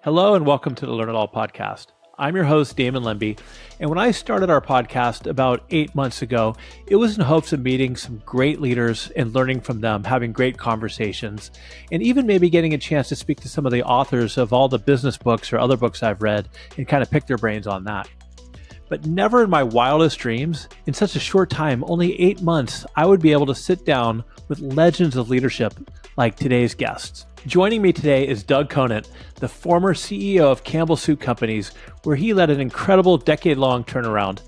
Hello and welcome to the Learn It All podcast. I'm your host, Damon Lemby, and when I started our podcast about 8 months ago, it was in hopes of meeting some great leaders and learning from them, having great conversations, and even maybe getting a chance to speak to some of the authors of all the business books or other books I've read and kind of pick their brains on that. But never in my wildest dreams, in such a short time, only 8 months, I would be able to sit down with legends of leadership like today's guests. Joining me today is Doug Conant, the former CEO of Campbell Soup Companies, where he led an incredible decade-long turnaround.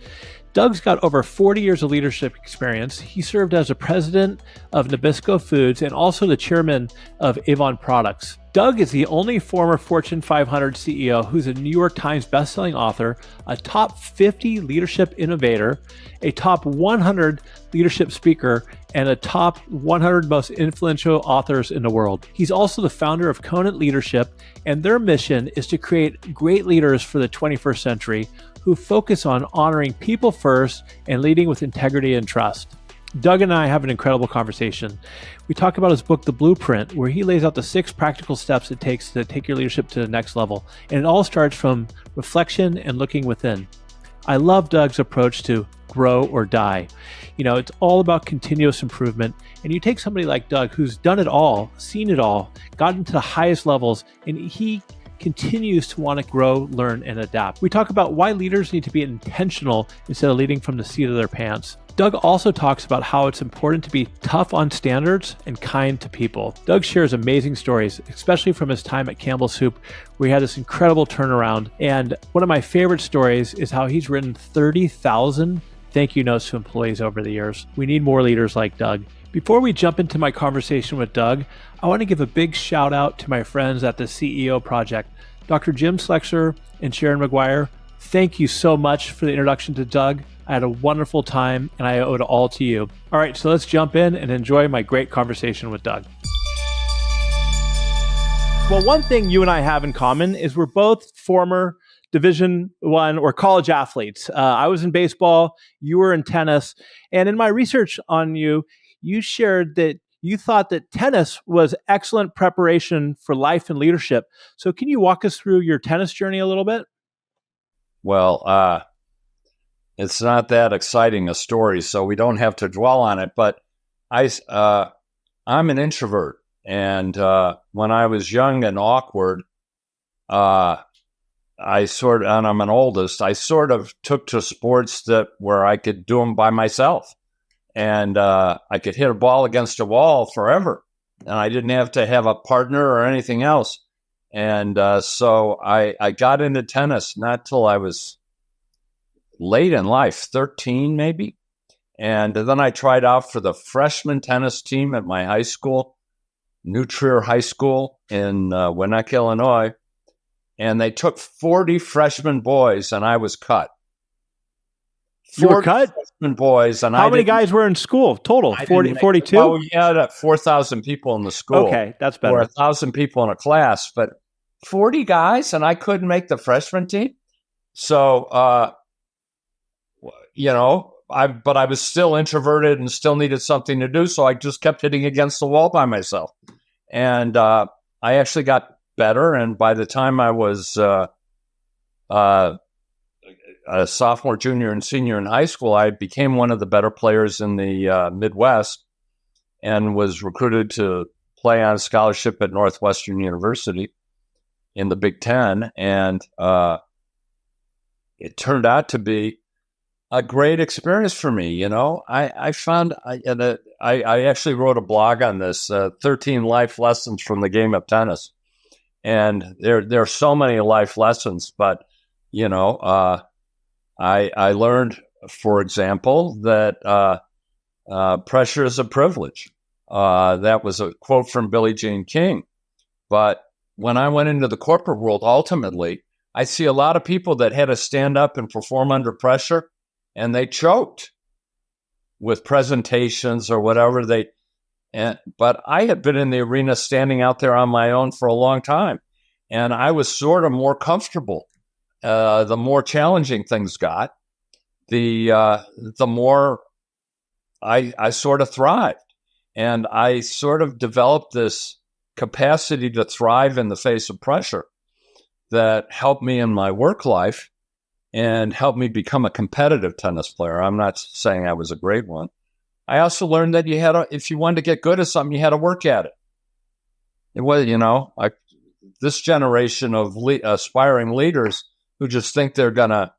Doug's got over 40 years of leadership experience. He served as the president of Nabisco Foods and also the chairman of Avon Products. Doug is the only former Fortune 500 CEO who's a New York Times bestselling author, a top 50 leadership innovator, a top 100 leadership speaker, and a top 100 most influential authors in the world. He's also the founder of Conant Leadership, and their mission is to create great leaders for the 21st century who focus on honoring people first and leading with integrity and trust. Doug and I have an incredible conversation. We talk about his book, The Blueprint, where he lays out the 6 practical steps it takes to take your leadership to the next level. And it all starts from reflection and looking within. I love Doug's approach to grow or die. You know, it's all about continuous improvement. And you take somebody like Doug, who's done it all, seen it all, gotten to the highest levels, and he continues to want to grow, learn, and adapt. We talk about why leaders need to be intentional instead of leading from the seat of their pants. Doug also talks about how it's important to be tough on standards and kind to people. Doug shares amazing stories, especially from his time at Campbell Soup, where he had this incredible turnaround. And one of my favorite stories is how he's written 30,000 thank you notes to employees over the years. We need more leaders like Doug. Before we jump into my conversation with Doug, I want to give a big shout out to my friends at the CEO Project, Dr. Jim Slexer and Sharon McGuire. Thank you so much for the introduction to Doug. I had a wonderful time and I owe it all to you. All right, so let's jump in and enjoy my great conversation with Doug. Well, one thing you and I have in common is we're both former Division I or college athletes. I was in baseball, you were in tennis, and in my research on you, you shared that you thought that tennis was excellent preparation for life and leadership. So can you walk us through your tennis journey a little bit? Well, it's not that exciting a story, so we don't have to dwell on it. But I'm an introvert, and when I was young and awkward, and I'm an oldest, I sort of took to sports where I could do them by myself, and I could hit a ball against a wall forever, and I didn't have to have a partner or anything else. And so I got into tennis not till I was late in life, 13 maybe. And then I tried out for the freshman tennis team at my high school, New Trier High School in Winnetka, Illinois. And they took 40 freshman boys, and I was cut. You were cut? Freshman boys. And how many guys were in school total? 42? Well, we had 4,000 people in the school. Okay, that's better. Or 1,000 people in a class, but 40 guys, and I couldn't make the freshman team. So, but I was still introverted and still needed something to do, so I just kept hitting against the wall by myself. And I actually got better, and by the time I was a sophomore, junior, and senior in high school, I became one of the better players in the Midwest and was recruited to play on scholarship at Northwestern University in the Big Ten. And it turned out to be a great experience for me. You know, I actually wrote a blog on this, 13 life lessons from the game of tennis. And there are so many life lessons, but, you know, I learned, for example, that pressure is a privilege. That was a quote from Billie Jean King. But when I went into the corporate world, ultimately, I see a lot of people that had to stand up and perform under pressure, and they choked with presentations or whatever but I had been in the arena standing out there on my own for a long time, and I was sort of more comfortable. The more challenging things got, the more I sort of thrived. And I sort of developed this capacity to thrive in the face of pressure that helped me in my work life and helped me become a competitive tennis player. I'm not saying I was a great one. I also learned that if you wanted to get good at something, you had to work at it. It was, this generation of aspiring leaders who just think they're going to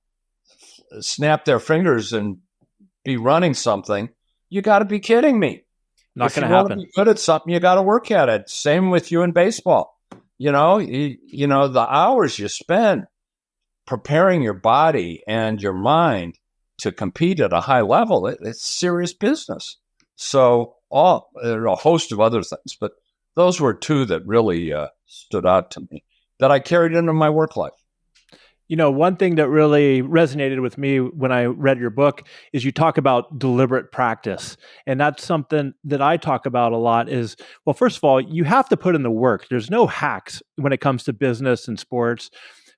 snap their fingers and be running something, you got to be kidding me. Not going to happen. If you want to be good at something, you got to work at it. Same with you in baseball. The hours you spend preparing your body and your mind to compete at a high level, it's serious business. So there are a host of other things, but those were two that really stood out to me that I carried into my work life. One thing that really resonated with me when I read your book is you talk about deliberate practice. And that's something that I talk about a lot is, well, first of all, you have to put in the work. There's no hacks when it comes to business and sports,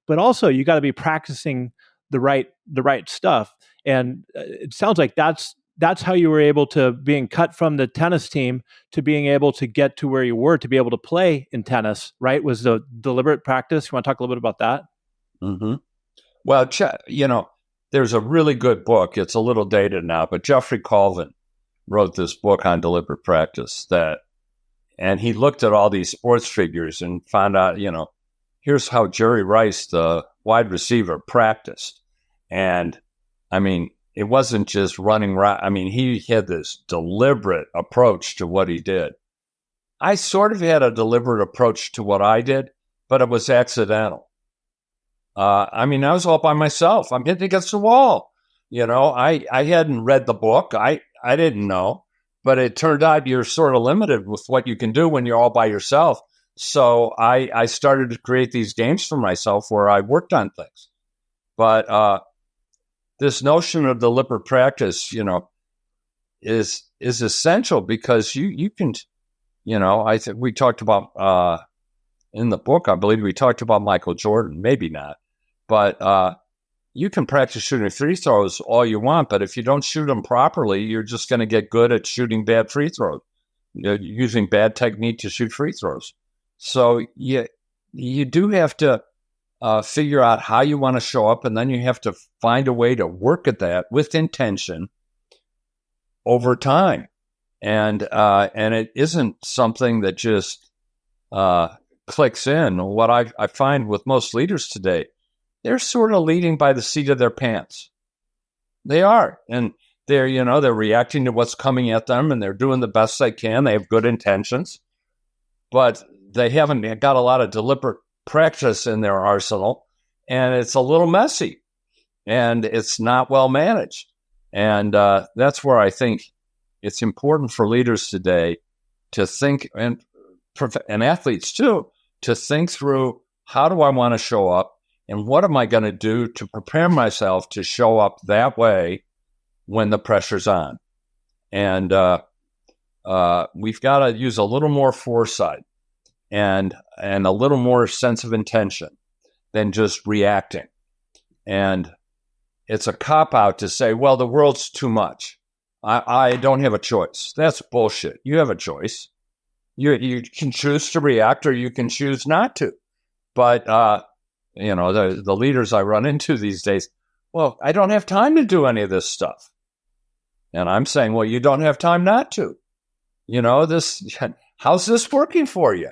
but also you got to be practicing the right stuff. And it sounds like that's how you were able to being cut from the tennis team to being able to get to where you were to be able to play in tennis, right? Was the deliberate practice. You want to talk a little bit about that? Mm-hmm. Well, there's a really good book. It's a little dated now, but Jeffrey Colvin wrote this book on deliberate practice and he looked at all these sports figures and found out, here's how Jerry Rice, the wide receiver, practiced. And I mean, it wasn't just running right. I mean, he had this deliberate approach to what he did. I sort of had a deliberate approach to what I did, but it was accidental. I was all by myself. I'm hitting against the wall. I hadn't read the book. I didn't know, but it turned out you're sort of limited with what you can do when you're all by yourself. So I started to create these games for myself where I worked on things. But this notion of deliberate practice, is essential because you can, I think we talked about in the book, I believe we talked about Michael Jordan, maybe not. But you can practice shooting free throws all you want, but if you don't shoot them properly, you're just going to get good at shooting bad free throws, using bad technique to shoot free throws. So you do have to figure out how you want to show up, and then you have to find a way to work at that with intention over time. And it isn't something that just clicks in. What I find with most leaders today, they're sort of leading by the seat of their pants. They are. And they're reacting to what's coming at them and they're doing the best they can. They have good intentions, but they haven't got a lot of deliberate practice in their arsenal. And it's a little messy and it's not well managed. And that's where I think it's important for leaders today to think, and athletes too, to think through, how do I want to show up? And what am I going to do to prepare myself to show up that way when the pressure's on? And we've got to use a little more foresight and a little more sense of intention than just reacting. And it's a cop-out to say, well, the world's too much. I don't have a choice. That's bullshit. You have a choice. You can choose to react or you can choose not to. But the leaders I run into these days, well, I don't have time to do any of this stuff. And I'm saying, well, you don't have time not to. How's this working for you?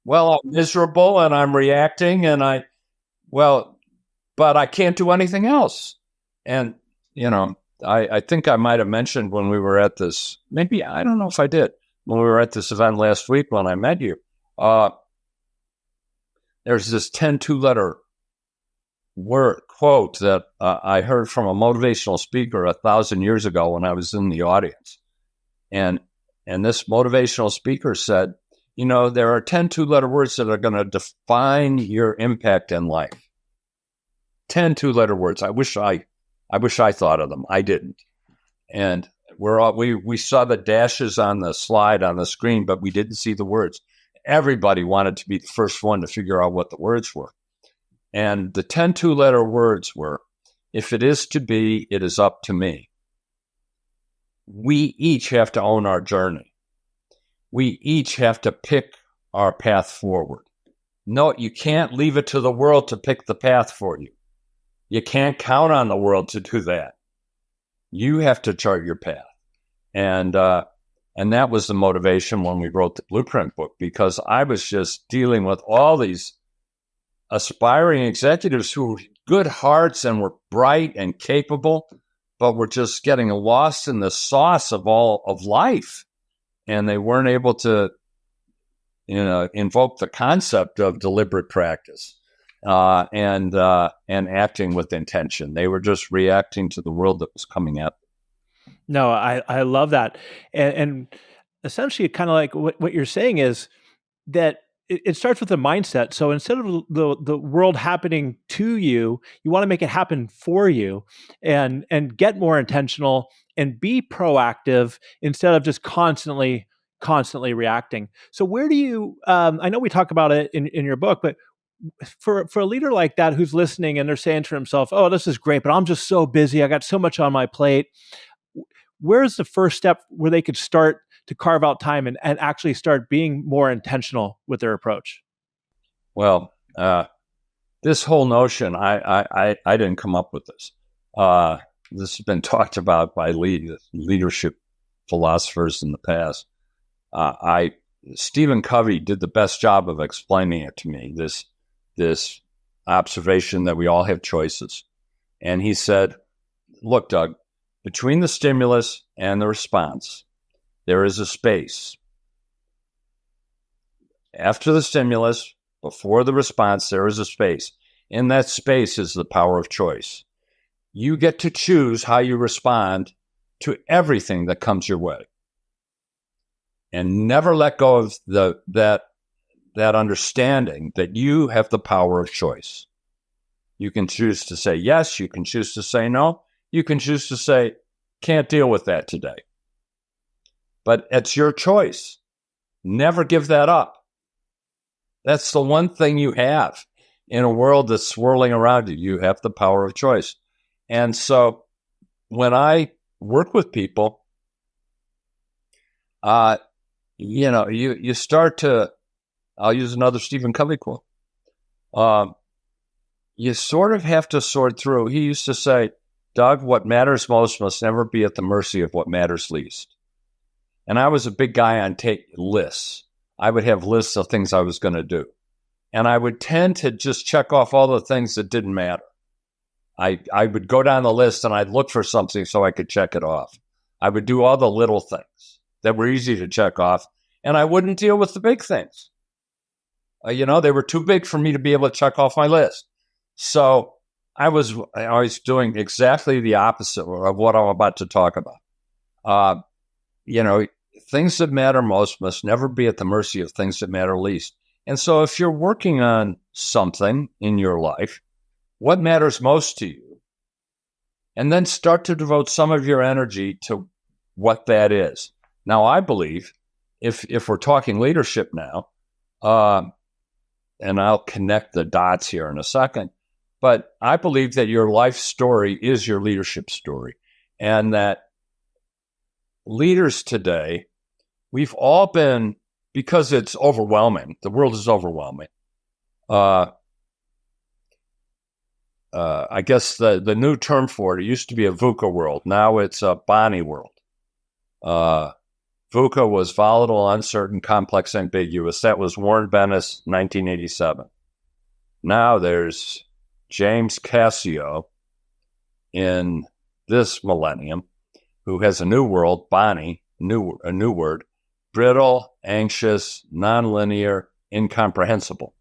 Well, I'm miserable and I'm reacting but I can't do anything else. And, I think I might have mentioned when we were at this, maybe, I don't know if I did, when we were at this event last week when I met you, there's this 10 two-letter word quote that I heard from a motivational speaker 1,000 years ago when I was in the audience. And this motivational speaker said, there are 10 two-letter words that are going to define your impact in life. 10 two-letter words. I wish I thought of them. I didn't. And we saw the dashes on the slide on the screen, but we didn't see the words. Everybody wanted to be the first one to figure out what the words were. And the 10 two-letter words were, if it is to be, it is up to me. We each have to own our journey. We each have to pick our path forward. No, you can't leave it to the world to pick the path for you. You can't count on the world to do that. You have to chart your path. And that was the motivation when we wrote the Blueprint book, because I was just dealing with all these aspiring executives who were good hearts and were bright and capable, but were just getting lost in the sauce of all of life. And they weren't able to, invoke the concept of deliberate practice and acting with intention. They were just reacting to the world that was coming at them. No, I love that. And essentially kind of like what you're saying is that it starts with a mindset. So instead of the world happening to you, you want to make it happen for you and get more intentional and be proactive instead of just constantly reacting. So where do you, I know we talk about it in your book, but for a leader like that who's listening and they're saying to himself, oh, this is great, but I'm just so busy. I got so much on my plate. Where's the first step where they could start to carve out time and actually start being more intentional with their approach? Well, this whole notion, I didn't come up with this. This has been talked about by leadership philosophers in the past. Stephen Covey did the best job of explaining it to me, this observation that we all have choices. And he said, look, Doug, between the stimulus and the response, there is a space. After the stimulus, before the response, there is a space. In that space is the power of choice. You get to choose how you respond to everything that comes your way. And never let go of that understanding that you have the power of choice. You can choose to say yes. You can choose to say no. You can choose to say, can't deal with that today. But it's your choice. Never give that up. That's the one thing you have in a world that's swirling around you. You have the power of choice. And so when I work with people, you start to, I'll use another Stephen Covey quote. You sort of have to sort through. He used to say, Doug, what matters most must never be at the mercy of what matters least. And I was a big guy on lists. I would have lists of things I was going to do. And I would tend to just check off all the things that didn't matter. I would go down the list and I'd look for something so I could check it off. I would do all the little things that were easy to check off, and I wouldn't deal with the big things. They were too big for me to be able to check off my list. So I was doing exactly the opposite of what I'm about to talk about. Things that matter most must never be at the mercy of things that matter least. And so if you're working on something in your life, what matters most to you? And then start to devote some of your energy to what that is. Now, I believe if we're talking leadership now, and I'll connect the dots here in a second, but I believe that your life story is your leadership story. And that leaders today, we've all been, because it's overwhelming, the world is overwhelming. I guess the new term for it used to be a VUCA world. Now it's a BANI world. VUCA was volatile, uncertain, complex, ambiguous. That was Warren Bennis, 1987. Now there's James Cassio in this millennium, who has a new world, BANI, a new word, brittle, anxious, nonlinear, incomprehensible.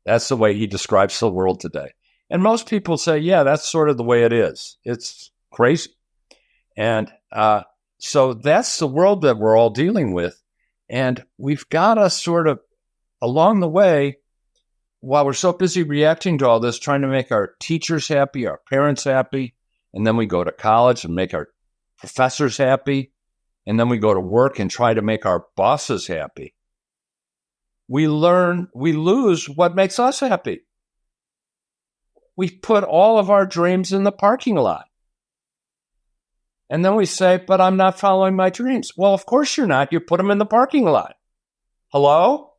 That's the way he describes the world today. And most people say, yeah, that's sort of the way it is. It's crazy. And so that's the world that we're all dealing with. And we've got to sort of, along the way, while we're so busy reacting to all this, trying to make our teachers happy, our parents happy, and then we go to college and make our professors happy, and then we go to work and try to make our bosses happy, we lose what makes us happy. We put all of our dreams in the parking lot. And then we say, but I'm not following my dreams. Well, of course you're not. You put them in the parking lot. Hello?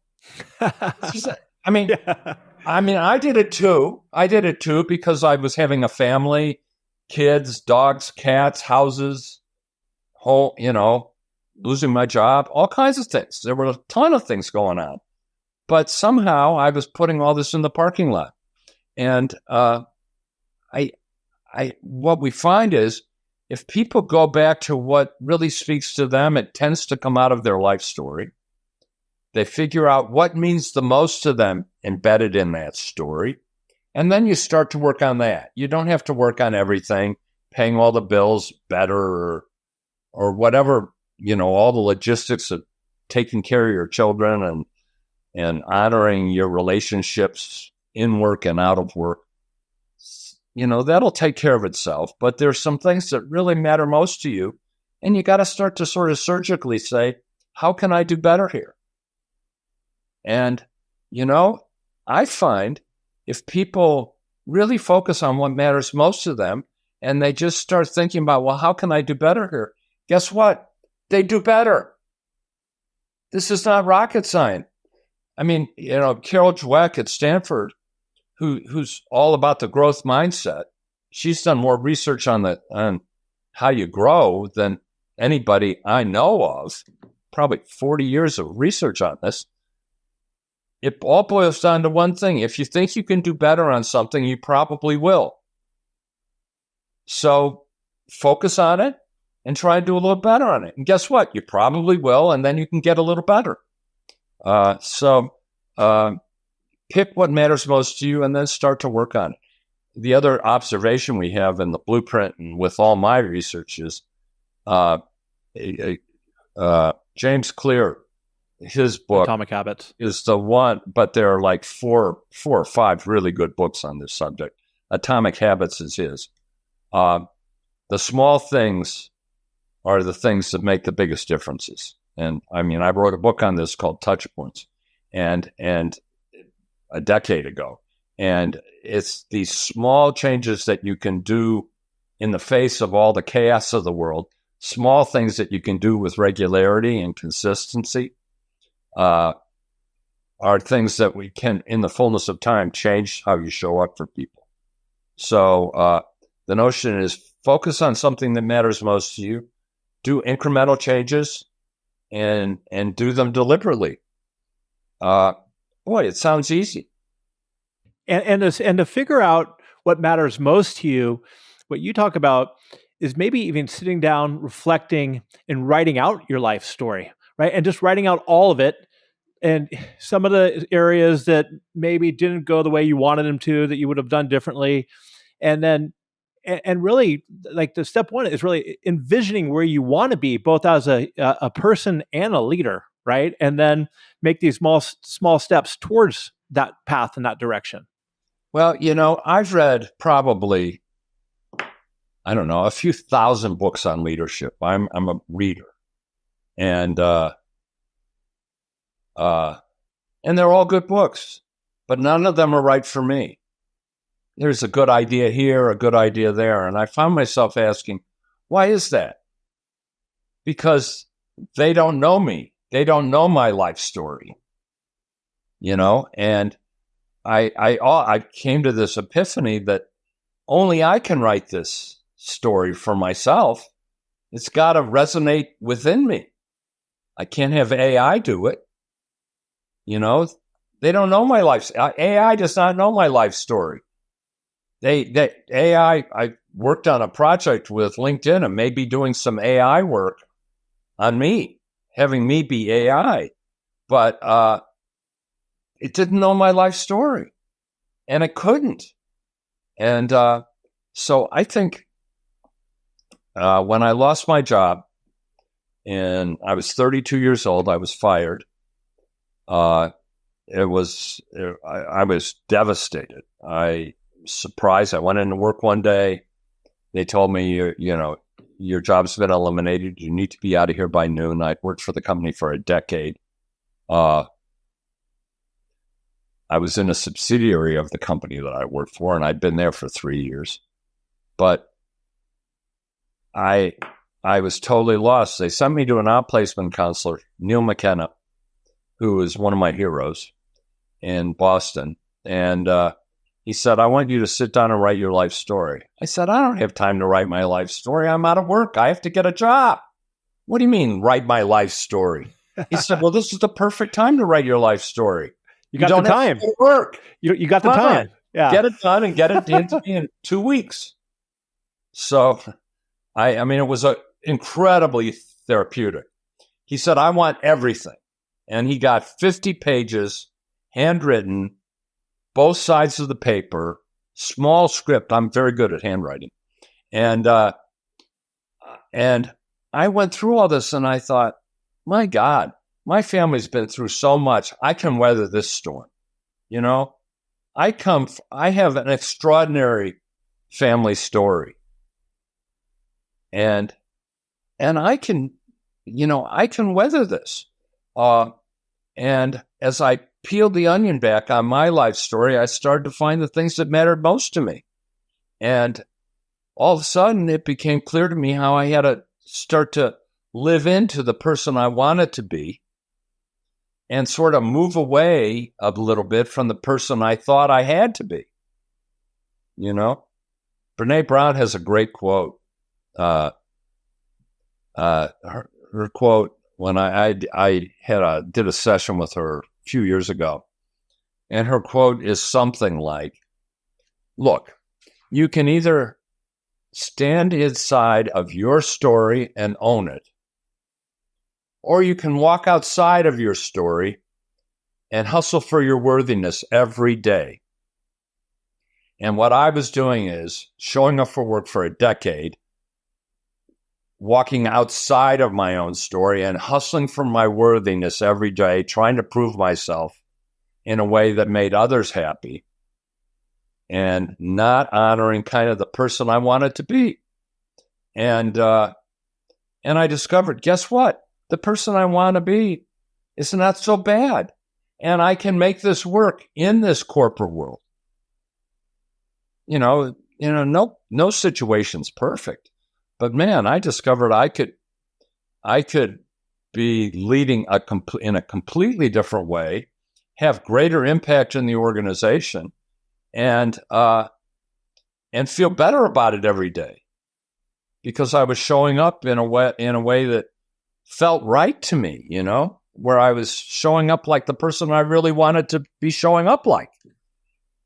I mean, Yeah. I did it too. I did it too because I was having a family, kids, dogs, cats, houses, whole, losing my job, all kinds of things. There were a ton of things going on. But somehow I was putting all this in the parking lot. And what we find is if people go back to what really speaks to them, it tends to come out of their life story. They figure out what means the most to them embedded in that story. And then you start to work on that. You don't have to work on everything, paying all the bills better or whatever, all the logistics of taking care of your children and honoring your relationships in work and out of work. That'll take care of itself. But there's some things that really matter most to you. And you got to start to sort of surgically say, how can I do better here? And, I find if people really focus on what matters most to them and they just start thinking about, well, how can I do better here? Guess what? They do better. This is not rocket science. I mean, Carol Dweck at Stanford, who's all about the growth mindset, she's done more research on how you grow than anybody I know of, probably 40 years of research on this. It all boils down to one thing. If you think you can do better on something, you probably will. So focus on it and try to do a little better on it. And guess what? You probably will, and then you can get a little better. So pick what matters most to you and then start to work on it. The other observation we have in the blueprint and with all my research is James Clear, his book Atomic Habits is the one, but there are like four or five really good books on this subject. Atomic Habits is his. The small things are the things that make the biggest differences. And I wrote a book on this called Touch Points and a decade ago. And it's these small changes that you can do in the face of all the chaos of the world, small things that you can do with regularity and consistency are things that we can, in the fullness of time, change how you show up for people. So the notion is focus on something that matters most to you, do incremental changes, and do them deliberately. Boy, it sounds easy. and to figure out what matters most to you, what you talk about is maybe even sitting down, reflecting, and writing out your life story, right? And just writing out all of it. And some of the areas that maybe didn't go the way you wanted them to, that you would have done differently. And then, and really, like the step one is really envisioning where you want to be, both as a person and a leader, right? And then make these small steps towards that path in that direction. Well, I've read probably, a few thousand books on leadership. I'm a reader. And they're all good books, but none of them are right for me. There's a good idea here, a good idea there. And I found myself asking, why is that? Because they don't know me. They don't know my life story, and I came to this epiphany that only I can write this story for myself. It's got to resonate within me. I can't have AI do it. They don't know my life. AI does not know my life story. I worked on a project with LinkedIn and maybe doing some AI work on me, having me be AI, but it didn't know my life story, and it couldn't. And so I think when I lost my job and I was 32 years old, I was fired. I was devastated. I was surprised. I went into work one day. They told me, your job's been eliminated. You need to be out of here by noon. I'd worked for the company for a decade. I was in a subsidiary of the company that I worked for, and I'd been there for 3 years. But I was totally lost. They sent me to an outplacement counselor, Neil McKenna, who is one of my heroes. in Boston. And he said, I want you to sit down and write your life story. I said, I don't have time to write my life story. I'm out of work. I have to get a job. What do you mean, write my life story? He said, well, this is the perfect time to write your life story. You got the time. To work. You got the time. Yeah. Get it done and get it into me in 2 weeks. So, I mean, it was incredibly therapeutic. He said, I want everything. And he got 50 pages, handwritten, both sides of the paper, small script. I'm very good at handwriting. And I went through all this and I thought, my God, my family's been through so much. I can weather this storm. You know, I have an extraordinary family story. And I can weather this. And as I peeled the onion back on my life story, I started to find the things that mattered most to me. And all of a sudden, it became clear to me how I had to start to live into the person I wanted to be and sort of move away a little bit from the person I thought I had to be. You know, Brene Brown has a great quote. Her quote, when I did a session with her a few years ago, and her quote is something like, look, you can either stand inside of your story and own it, or you can walk outside of your story and hustle for your worthiness every day. And what I was doing is showing up for work for a decade, walking outside of my own story and hustling for my worthiness every day, trying to prove myself in a way that made others happy and not honoring kind of the person I wanted to be. And I discovered, guess what? The person I want to be is not so bad. And I can make this work in this corporate world. You know, no situation's perfect. But man, I discovered I could be leading in a completely different way, have greater impact in the organization, and feel better about it every day, because I was showing up in a way that felt right to me. You know, where I was showing up like the person I really wanted to be showing up like.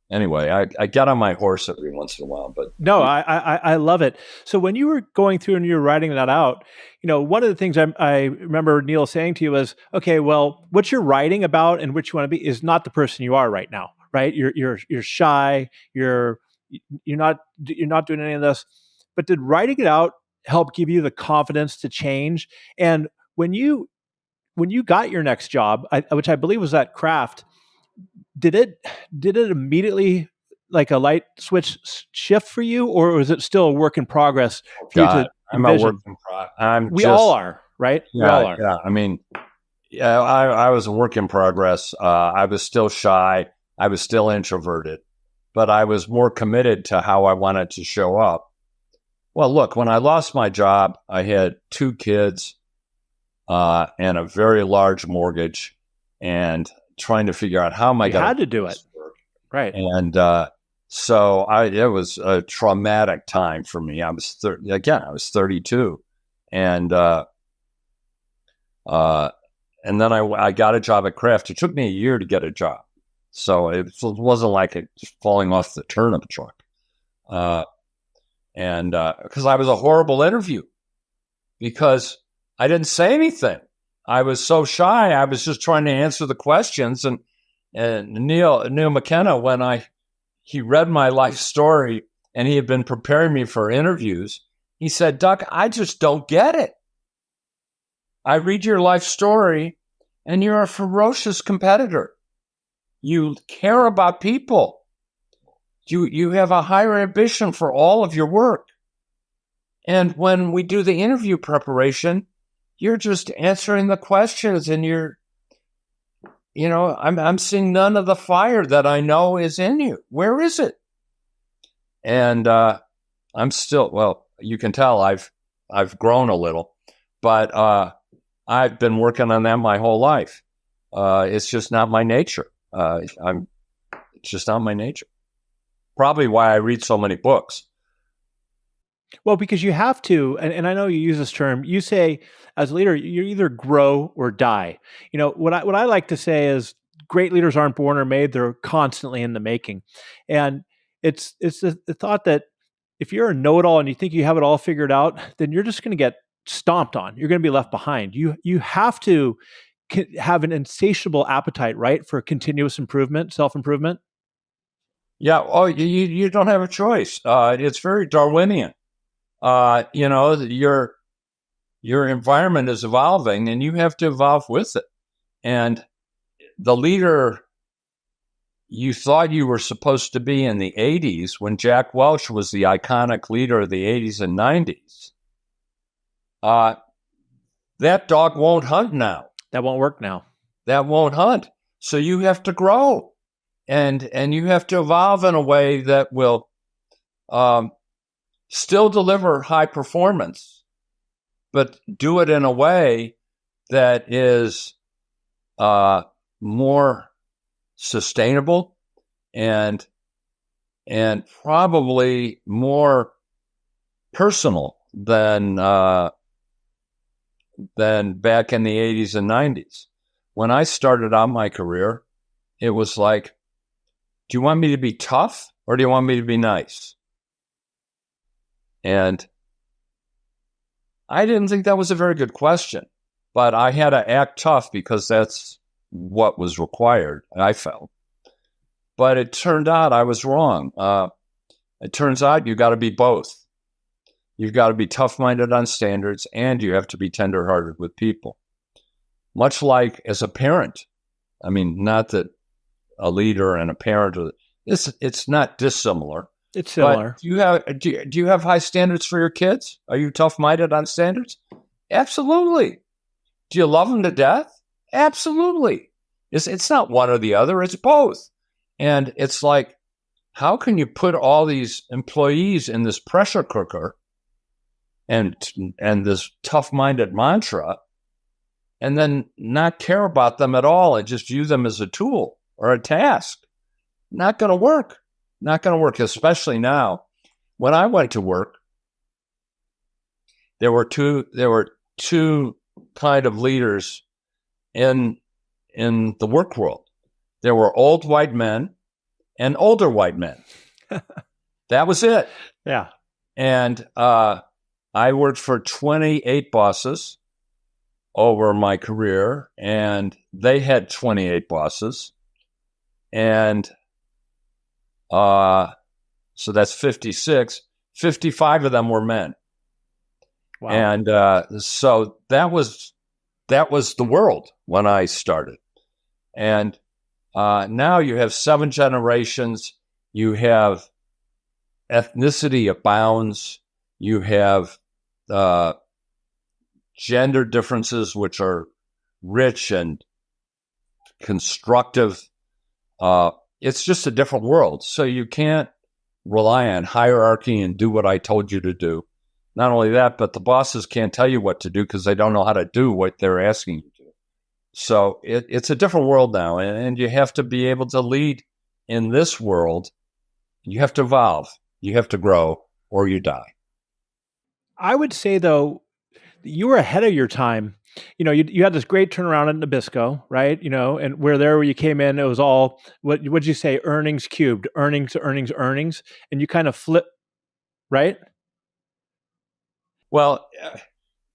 Anyway, I get on my horse every once in a while, but no, I love it. So when you were going through and you were writing that out, you know, one of the things I remember Neil saying to you was, okay, well, what you're writing about and what you want to be is not the person you are right now, right? You're shy, you're not doing any of this. But did writing it out help give you the confidence to change? And when you got your next job, which I believe was at Kraft, did it immediately, like a light switch shift for you, or was it still a work in progress for you to I'm envision? a work in progress. We all are, right? Yeah, we all are. Yeah. I mean, yeah, I was a work in progress. I was still shy. I was still introverted, but I was more committed to how I wanted to show up. Well, look, when I lost my job, I had 2 kids and a very large mortgage, and trying to figure out how am I going had to do it, right? And so it was a traumatic time for me. I was 32, and then I got a job at Kraft. It took me a year to get a job, so it wasn't like it just falling off the turnip truck. And because I was a horrible interview, because I didn't say anything. I was so shy. I was just trying to answer the questions. And Neil McKenna, when he read my life story and he had been preparing me for interviews, he said, Doug, I just don't get it. I read your life story and you're a ferocious competitor. You care about people. You have a higher ambition for all of your work. And when we do the interview preparation, you're just answering the questions, and I'm seeing none of the fire that I know is in you. Where is it? And I'm still, well, you can tell I've grown a little, but I've been working on that my whole life. It's just not my nature. It's just not my nature. Probably why I read so many books. Well, because you have to, and I know you use this term, you say as a leader, you either grow or die. What I like to say is great leaders aren't born or made, they're constantly in the making. And it's the thought that if you're a know-it-all and you think you have it all figured out, then you're just going to get stomped on. You're going to be left behind. You have to have an insatiable appetite, right, for continuous improvement, self-improvement. Yeah. Oh, you don't have a choice. It's very Darwinian. Your environment is evolving and you have to evolve with it. And the leader you thought you were supposed to be in the 80s when Jack Welch was the iconic leader of the 80s and 90s, that dog won't hunt now. That won't work now. That won't hunt. So you have to grow and you have to evolve in a way that will still deliver high performance, but do it in a way that is more sustainable and probably more personal than back in the 80s and 90s. When I started out my career, it was like, do you want me to be tough or do you want me to be nice? And I didn't think that was a very good question, but I had to act tough because that's what was required, I felt. But it turned out I was wrong. It turns out you got to be both. You've got to be tough-minded on standards, and you have to be tender-hearted with people. Much like as a parent. I mean, not that a leader and a parent, it's not dissimilar. It's similar. But do you have high standards for your kids? Are you tough-minded on standards? Absolutely. Do you love them to death? Absolutely. It's not one or the other, it's both. And it's like, how can you put all these employees in this pressure cooker and this tough-minded mantra and then not care about them at all and just view them as a tool or a task? Not going to work. Not going to work, especially now. When I went to work, there were two kind of leaders in the work world. There were old white men and older white men. That was it. Yeah. And I worked for 28 bosses over my career, and they had 28 bosses. And so that's 56. 55 of them were men. Wow. And so that was the world when I started. And now you have 7 generations. You have ethnicity abounds. You have gender differences, which are rich and constructive. It's just a different world. So you can't rely on hierarchy and do what I told you to do. Not only that, but the bosses can't tell you what to do because they don't know how to do what they're asking you to. So it's a different world now, and you have to be able to lead in this world. You have to evolve. You have to grow, or you die. I would say, though, you were ahead of your time. You had this great turnaround at Nabisco, right? And where you came in, it was all, what would you say, earnings cubed, earnings, and you kind of flip, right? Well,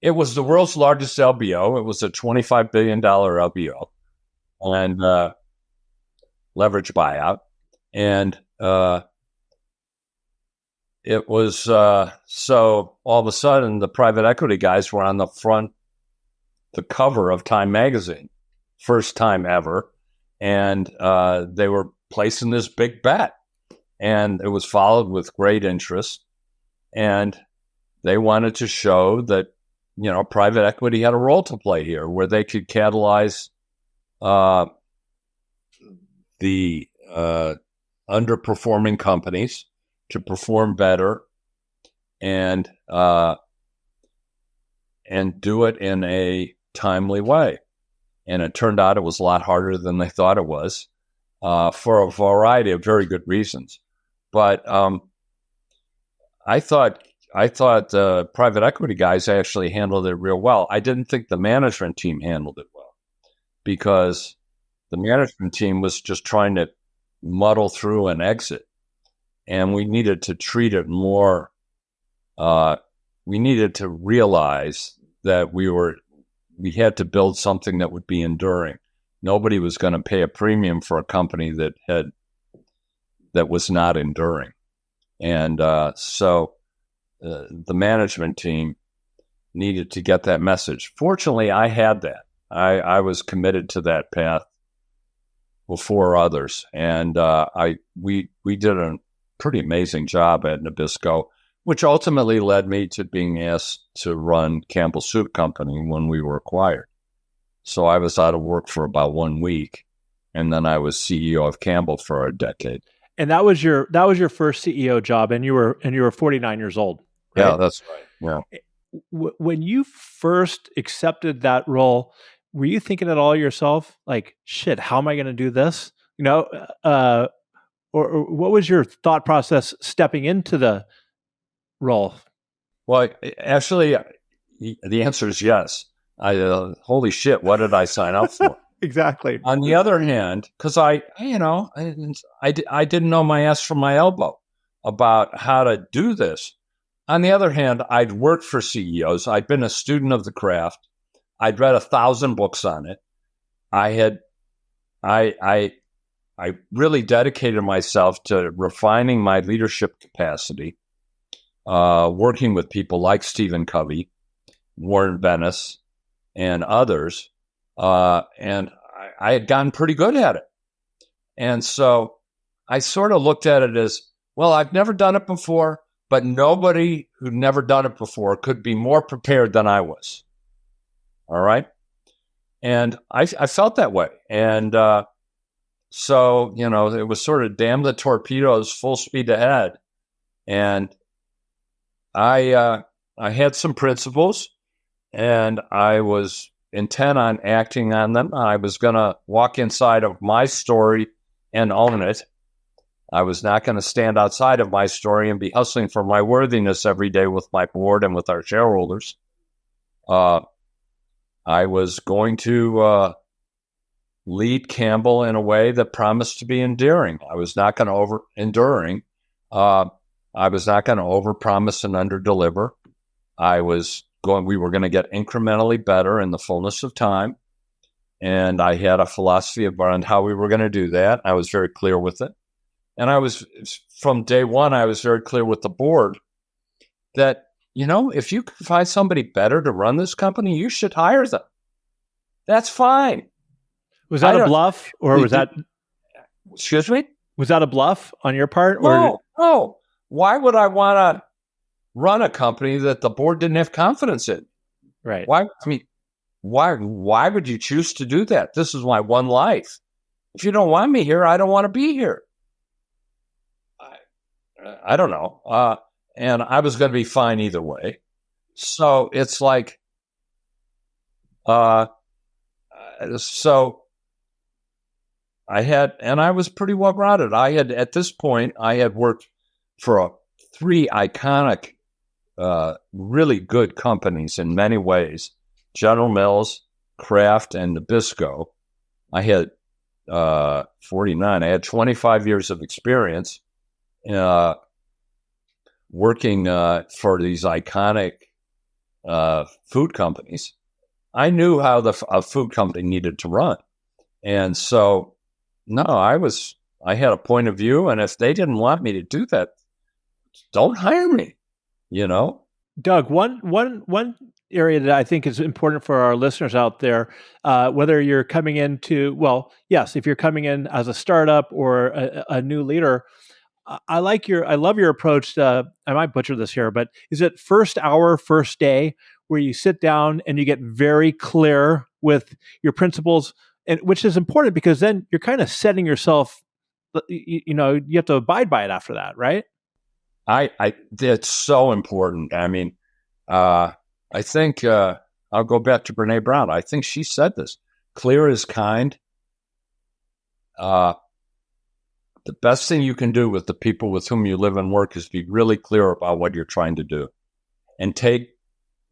it was the world's largest LBO. It was a $25 billion LBO and leverage buyout. And it was so all of a sudden the private equity guys were on the cover of Time magazine, first time ever. And they were placing this big bet. And it was followed with great interest. And they wanted to show that, private equity had a role to play here where they could catalyze the underperforming companies to perform better and do it in a timely way. And it turned out it was a lot harder than they thought it was. for a variety of very good reasons. But I thought the private equity guys actually handled it real well. I didn't think the management team handled it well, because the management team was just trying to muddle through and exit. And we needed to treat it more. We needed to realize that we had to build something that would be enduring. Nobody was going to pay a premium for a company that was not enduring. And so the management team needed to get that message. Fortunately, I had that. I was committed to that path before others, and we did a pretty amazing job at Nabisco, which ultimately led me to being asked to run Campbell Soup Company when we were acquired. So I was out of work for about 1 week, and then I was CEO of Campbell for a decade. And that was your first CEO job, and you were 49 years old, right? Yeah, that's right. Yeah. When you first accepted that role, were you thinking at all yourself, like, shit, how am I going to do this? Or what was your thought process stepping into the role? Well, actually, the answer is yes. Holy shit, what did I sign up for? Exactly. On the other hand, because I didn't know my ass from my elbow about how to do this. On the other hand, I'd worked for CEOs. I'd been a student of the craft. I'd read 1,000 books on it. I really dedicated myself to refining my leadership capacity, working with people like Stephen Covey, Warren Bennis, and others. And I had gotten pretty good at it. And so I sort of looked at it as, well, I've never done it before, but nobody who'd never done it before could be more prepared than I was. All right. And I felt that way. And so, it was sort of damn the torpedoes, full speed ahead. And I had some principles, and I was intent on acting on them. I was going to walk inside of my story and own it. I was not going to stand outside of my story and be hustling for my worthiness every day with my board and with our shareholders. I was going to lead Campbell in a way that promised to be endearing. I was not going to over-enduring. I was not going to overpromise and underdeliver. We were going to get incrementally better in the fullness of time. And I had a philosophy around how we were going to do that. I was very clear with it. And from day one, I was very clear with the board that, if you can find somebody better to run this company, you should hire them. That's fine. Was that a bluff, or was that? Excuse me? Was that a bluff on your part? No. Why would I want to run a company that the board didn't have confidence in? Right. Why would you choose to do that? This is my one life. If you don't want me here, I don't want to be here. I don't know. And I was going to be fine either way. So it's like, so I was pretty well grounded. At this point, I had worked for 3 iconic, really good companies in many ways: General Mills, Kraft, and Nabisco. I had 49. I had 25 years of experience working for these iconic food companies. I knew how a food company needed to run. And so, no, I had a point of view, and if they didn't want me to do that, don't hire me, Doug, one area that I think is important for our listeners out there, whether you're coming into, yes, if you're coming in as a startup or a new leader, I love your approach to, I might butcher this here, but is it first hour, first day, where you sit down and you get very clear with your principles, and which is important because then you're kind of setting yourself, you have to abide by it after that, right? It's so important. I mean, I think I'll go back to Brene Brown. I think she said this: clear is kind. the best thing you can do with the people with whom you live and work is be really clear about what you're trying to do. And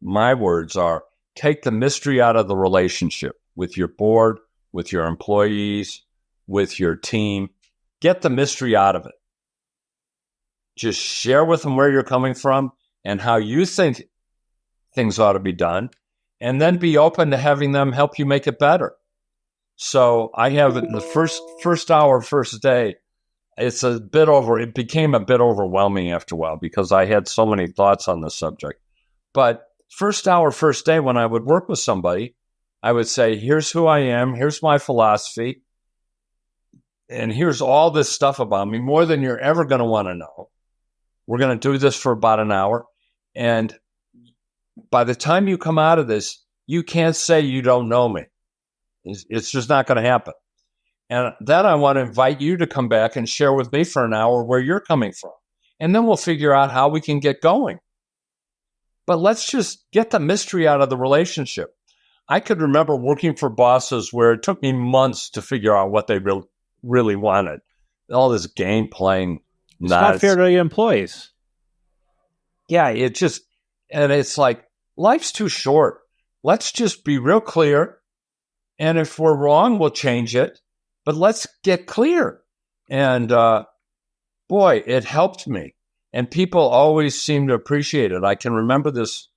my words are, take the mystery out of the relationship with your board, with your employees, with your team. Get the mystery out of it. Just share with them where you're coming from and how you think things ought to be done, and then be open to having them help you make it better. So I have it in the first hour, first day. It became a bit overwhelming after a while because I had so many thoughts on the subject. But first hour, first day, when I would work with somebody, I would say, here's who I am, here's my philosophy, and here's all this stuff about me, more than you're ever going to want to know. We're going to do this for about an hour. And by the time you come out of this, you can't say you don't know me. It's just not going to happen. And then I want to invite you to come back and share with me for an hour where you're coming from. And then we'll figure out how we can get going. But let's just get the mystery out of the relationship. I could remember working for bosses where it took me months to figure out what they really wanted. All this game playing. It's not fair to your employees. Yeah, and it's like, life's too short. Let's just be real clear. And if we're wrong, we'll change it. But let's get clear. And boy, it helped me. And people always seem to appreciate it. I can remember this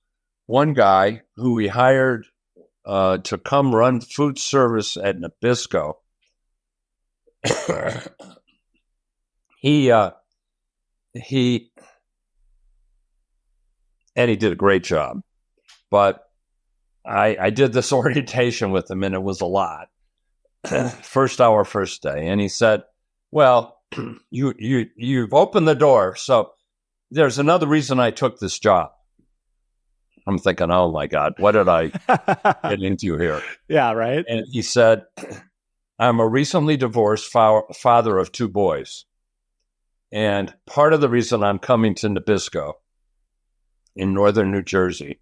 one guy who we hired to come run food service at Nabisco. He did a great job. But I did this orientation with him, and it was a lot. First hour, first day. And he said, well, you've opened the door. So there's another reason I took this job. I'm thinking, oh my God, what did I get into here? Yeah, right. And he said, I'm a recently divorced father of 2 boys. And part of the reason I'm coming to Nabisco in northern New Jersey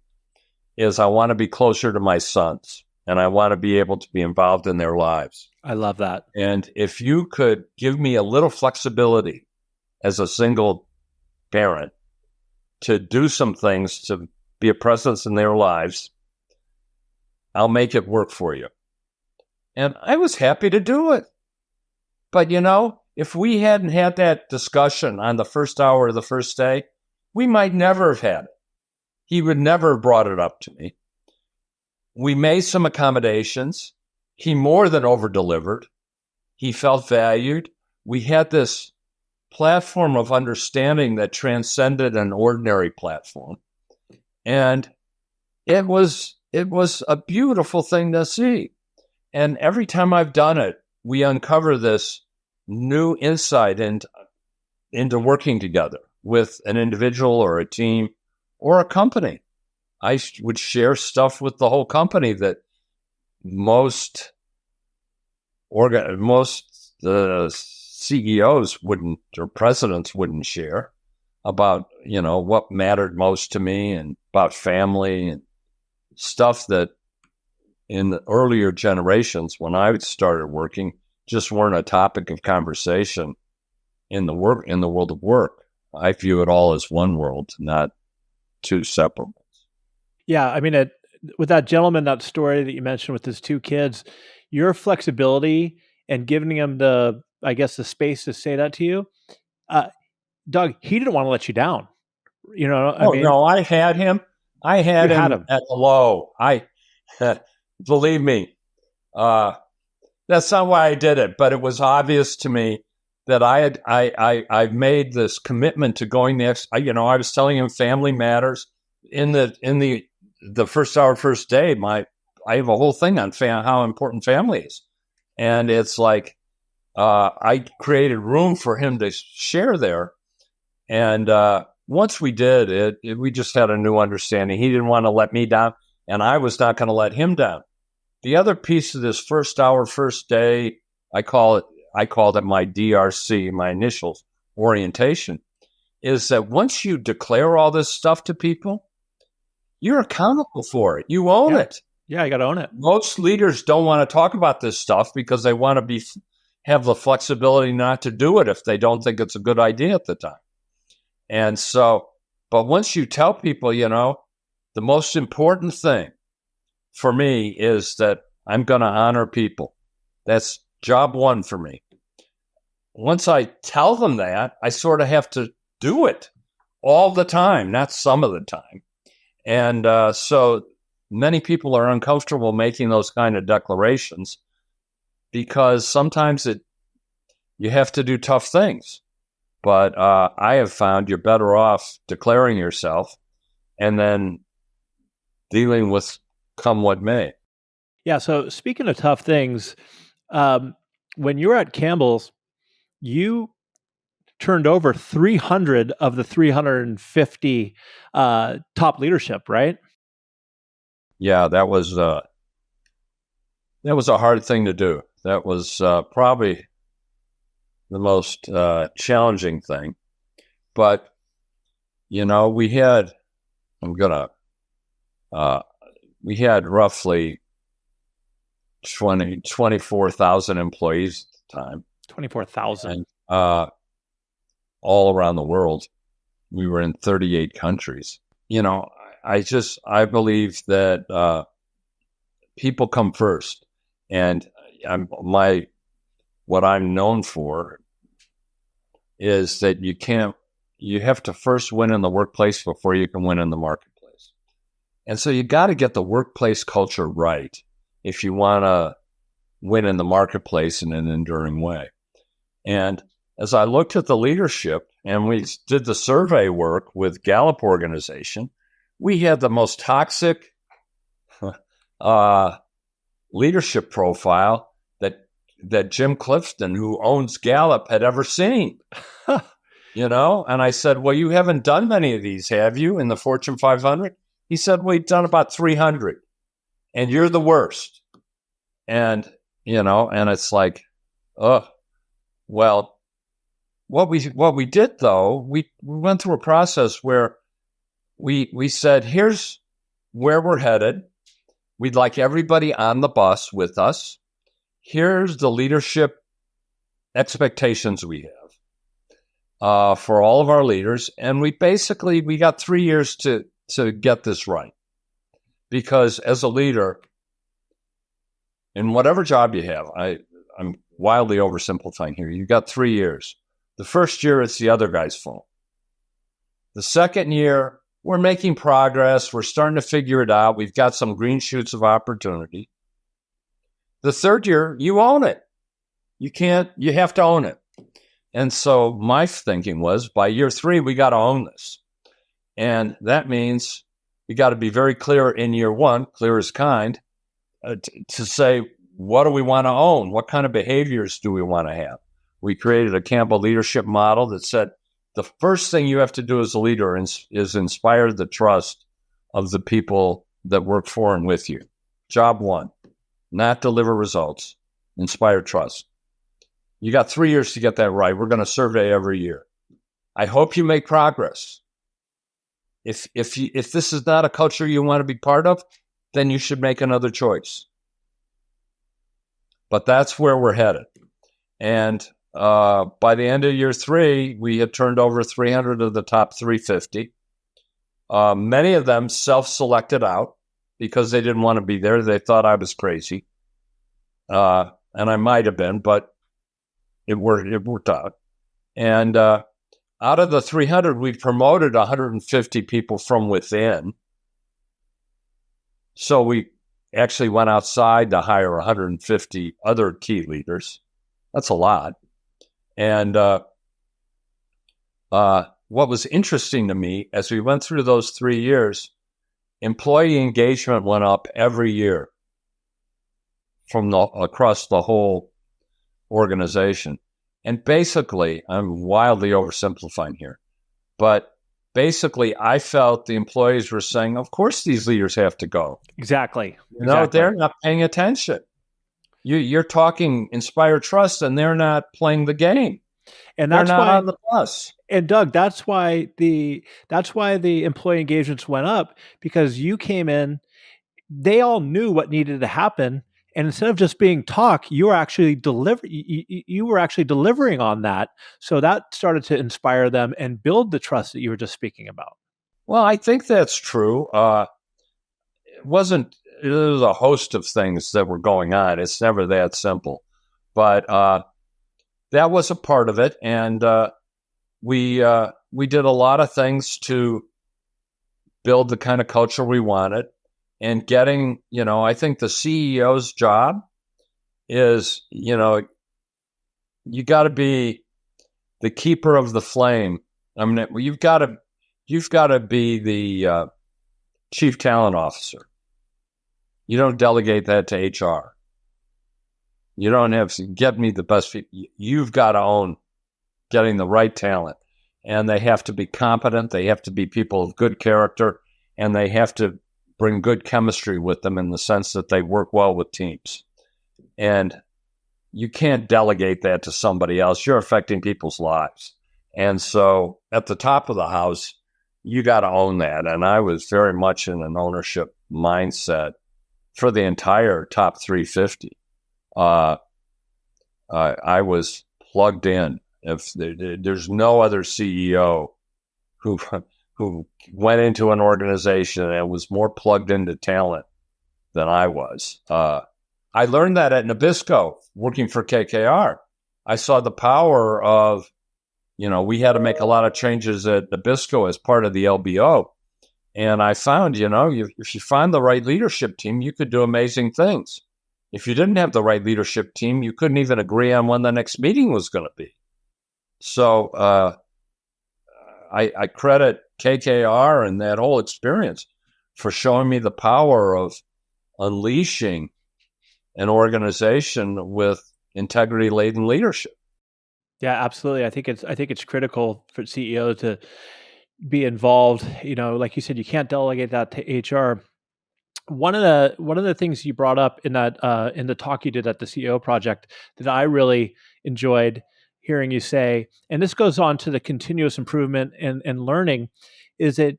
is I want to be closer to my sons, and I want to be able to be involved in their lives. I love that. And if you could give me a little flexibility as a single parent to do some things, to be a presence in their lives, I'll make it work for you. And I was happy to do it. But, if we hadn't had that discussion on the first hour of the first day, we might never have had it. He would never have brought it up to me. We made some accommodations. He more than over-delivered. He felt valued. We had this platform of understanding that transcended an ordinary platform. And it was a beautiful thing to see. And every time I've done it, we uncover this new insight into working together with an individual or a team or a company. I would share stuff with the whole company that most CEOs wouldn't, or presidents wouldn't share about, what mattered most to me and about family and stuff that in the earlier generations when I started working just weren't a topic of conversation in the world of work. I view it all as one world, not 2 separate ones. Yeah, I mean, with that gentleman, that story that you mentioned with his 2 kids, your flexibility and giving him the space to say that to you, Doug, he didn't want to let you down. No, I had him. I had him at the low. Believe me, that's not why I did it, but it was obvious to me that I made this commitment to going next. I was telling him family matters in the first hour, first day. I have a whole thing on how important family is, and it's like I created room for him to share there. And once we did it, we just had a new understanding. He didn't want to let me down, and I was not going to let him down. The other piece of this first hour, first day, I called it my DRC, my initials orientation, is that once you declare all this stuff to people, you're accountable for it. You own it. Yeah, I got to own it. Most leaders don't want to talk about this stuff because they want to be have the flexibility not to do it if they don't think it's a good idea at the time. And so, but once you tell people, the most important thing for me is that I'm going to honor people. That's job one for me. Once I tell them that, I sort of have to do it all the time, not some of the time. And so many people are uncomfortable making those kind of declarations because sometimes you have to do tough things. But I have found you're better off declaring yourself and then dealing with come what may. Yeah. So speaking of tough things, when you were at Campbell's, you turned over 300 of the 350 top leadership, right? Yeah, that was a hard thing to do. That was probably the most challenging thing. But we had roughly 24,000 employees at the time. 24,000. All around the world. We were in 38 countries. I believe that people come first. And what I'm known for is that you have to first win in the workplace before you can win in the marketplace. And so you got to get the workplace culture right if you want to win in the marketplace in an enduring way. And as I looked at the leadership and we did the survey work with Gallup organization, we had the most toxic leadership profile that Jim Clifton, who owns Gallup, had ever seen. And I said, well, you haven't done many of these, have you, in the Fortune 500? He said, we've done about 300, and you're the worst. And, and it's like, well, what we did, though, we went through a process where we said, here's where we're headed. We'd like everybody on the bus with us. Here's the leadership expectations we have for all of our leaders. And we got 3 years to get this right. Because as a leader, in whatever job you have, I'm wildly oversimplifying here. You got 3 years. The first year, it's the other guy's fault. The second year, we're making progress. We're starting to figure it out. We've got some green shoots of opportunity. The third year, you own it. You have to own it. And so my thinking was, by year 3, we got to own this. And that means we got to be very clear in year 1, clear as kind, to say, what do we want to own? What kind of behaviors do we want to have? We created a Campbell leadership model that said the first thing you have to do as a leader is inspire the trust of the people that work for and with you. Job 1, not deliver results, inspire trust. You got 3 years to get that right. We're going to survey every year. I hope you make progress. If this is not a culture you want to be part of, then you should make another choice. But that's where we're headed. And by the end of year 3, we had turned over 300 of the top 350. Many of them self-selected out because they didn't want to be there. They thought I was crazy. And I might have been, but it worked out. And out of the 300, we promoted 150 people from within. So we actually went outside to hire 150 other key leaders. That's a lot. And what was interesting to me, as we went through those 3 years, employee engagement went up every year across the whole organization. And basically, I'm wildly oversimplifying here, but basically, I felt the employees were saying, of course these leaders have to go. Exactly. They're not paying attention. You're talking inspire trust, and they're not playing the game. And that's they're not why on the bus. And Doug, that's why the employee engagements went up, because you came in, they all knew what needed to happen, And instead of just being talk, you were actually you were actually delivering on that. So that started to inspire them and build the trust that you were just speaking about. Well, I think that's true. It wasn't. There's a host of things that were going on. It's never that simple, but that was a part of it, and we did a lot of things to build the kind of culture we wanted. And getting, I think the CEO's job is, you got to be the keeper of the flame. I mean, you've got to be the chief talent officer. You don't delegate that to HR. You don't have to get me the best people. You've got to own getting the right talent. And they have to be competent. They have to be people of good character. And they have to bring good chemistry with them in the sense that they work well with teams. And you can't delegate that to somebody else. You're affecting people's lives. And so at the top of the house, you got to own that. And I was very much in an ownership mindset for the entire top 350. I was plugged in. If there's no other CEO who went into an organization and was more plugged into talent than I was. I learned that at Nabisco, working for KKR. I saw the power of, we had to make a lot of changes at Nabisco as part of the LBO. And I found, if you find the right leadership team, you could do amazing things. If you didn't have the right leadership team, you couldn't even agree on when the next meeting was going to be. So I credit KKR and that whole experience for showing me the power of unleashing an organization with integrity-laden leadership. Yeah, absolutely. I think it's critical for CEO to be involved. Like you said, you can't delegate that to HR. One of the things you brought up in the talk you did at the CEO project that I really enjoyed hearing you say, and this goes on to the continuous improvement and learning, is that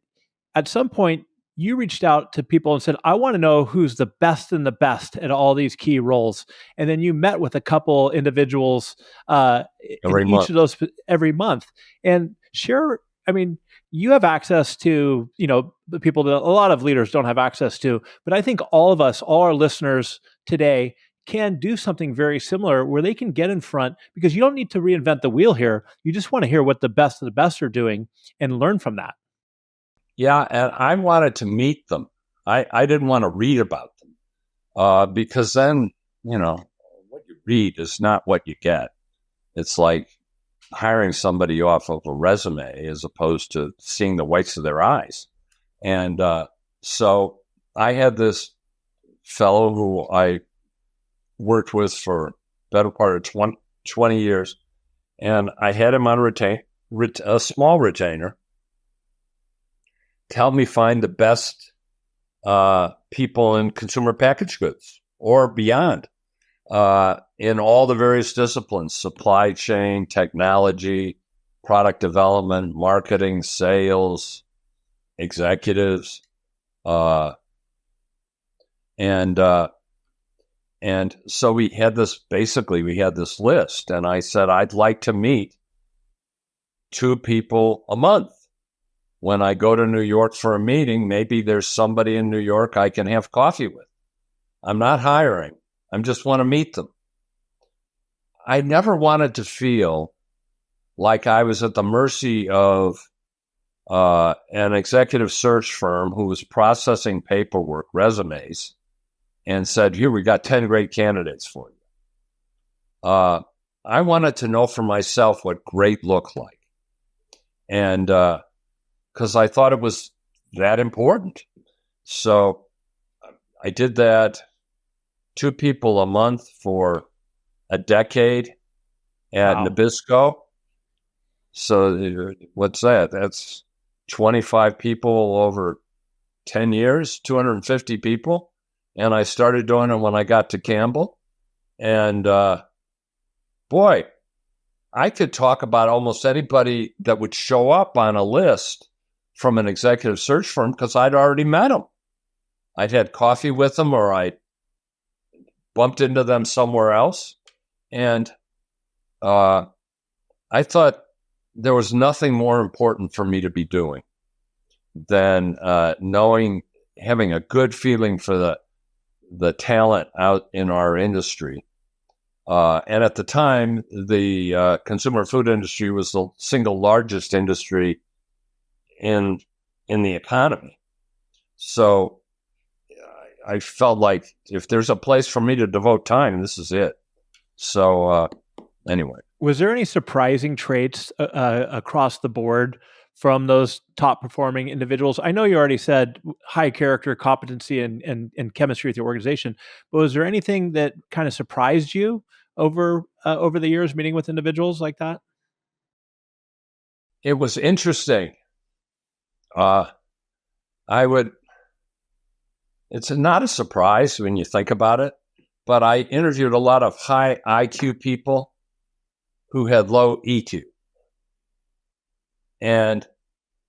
at some point you reached out to people and said, I want to know who's the best and the best at all these key roles. And then you met with a couple individuals in each of those every month. And you have access to, the people that a lot of leaders don't have access to. But I think all our listeners today can do something very similar where they can get in front, because you don't need to reinvent the wheel here. You just want to hear what the best of the best are doing and learn from that. Yeah, and I wanted to meet them. I didn't want to read about them because then, what you read is not what you get. It's like hiring somebody off of a resume as opposed to seeing the whites of their eyes. And so I had this fellow who I worked with for better part of 20 years, and I had him on a small retainer to help me find the best people in consumer packaged goods or beyond in all the various disciplines: supply chain, technology, product development, marketing, sales, executives. And so we had this list, and I said, I'd like to meet 2 people a month. When I go to New York for a meeting, maybe there's somebody in New York I can have coffee with. I'm not hiring. I just want to meet them. I never wanted to feel like I was at the mercy of an executive search firm who was processing paperwork, resumes, and said, here, we got 10 great candidates for you. I wanted to know for myself what great looked like. And because I thought it was that important. So I did that, 2 people a month for a decade at Nabisco. So what's that? That's 25 people over 10 years, 250 people. And I started doing it when I got to Campbell. And boy, I could talk about almost anybody that would show up on a list from an executive search firm because I'd already met them. I'd had coffee with them, or I'd bumped into them somewhere else. And I thought there was nothing more important for me to be doing than having a good feeling for the talent out in our industry. And at the time, the consumer food industry was the single largest industry in the economy. So I felt like if there's a place for me to devote time, this is it. So anyway. Was there any surprising traits across the board from those top performing individuals? I know you already said high character, competency, and chemistry with your organization, but was there anything that kind of surprised you over the years meeting with individuals like that? It was interesting. It's not a surprise when you think about it, but I interviewed a lot of high IQ people who had low EQ. And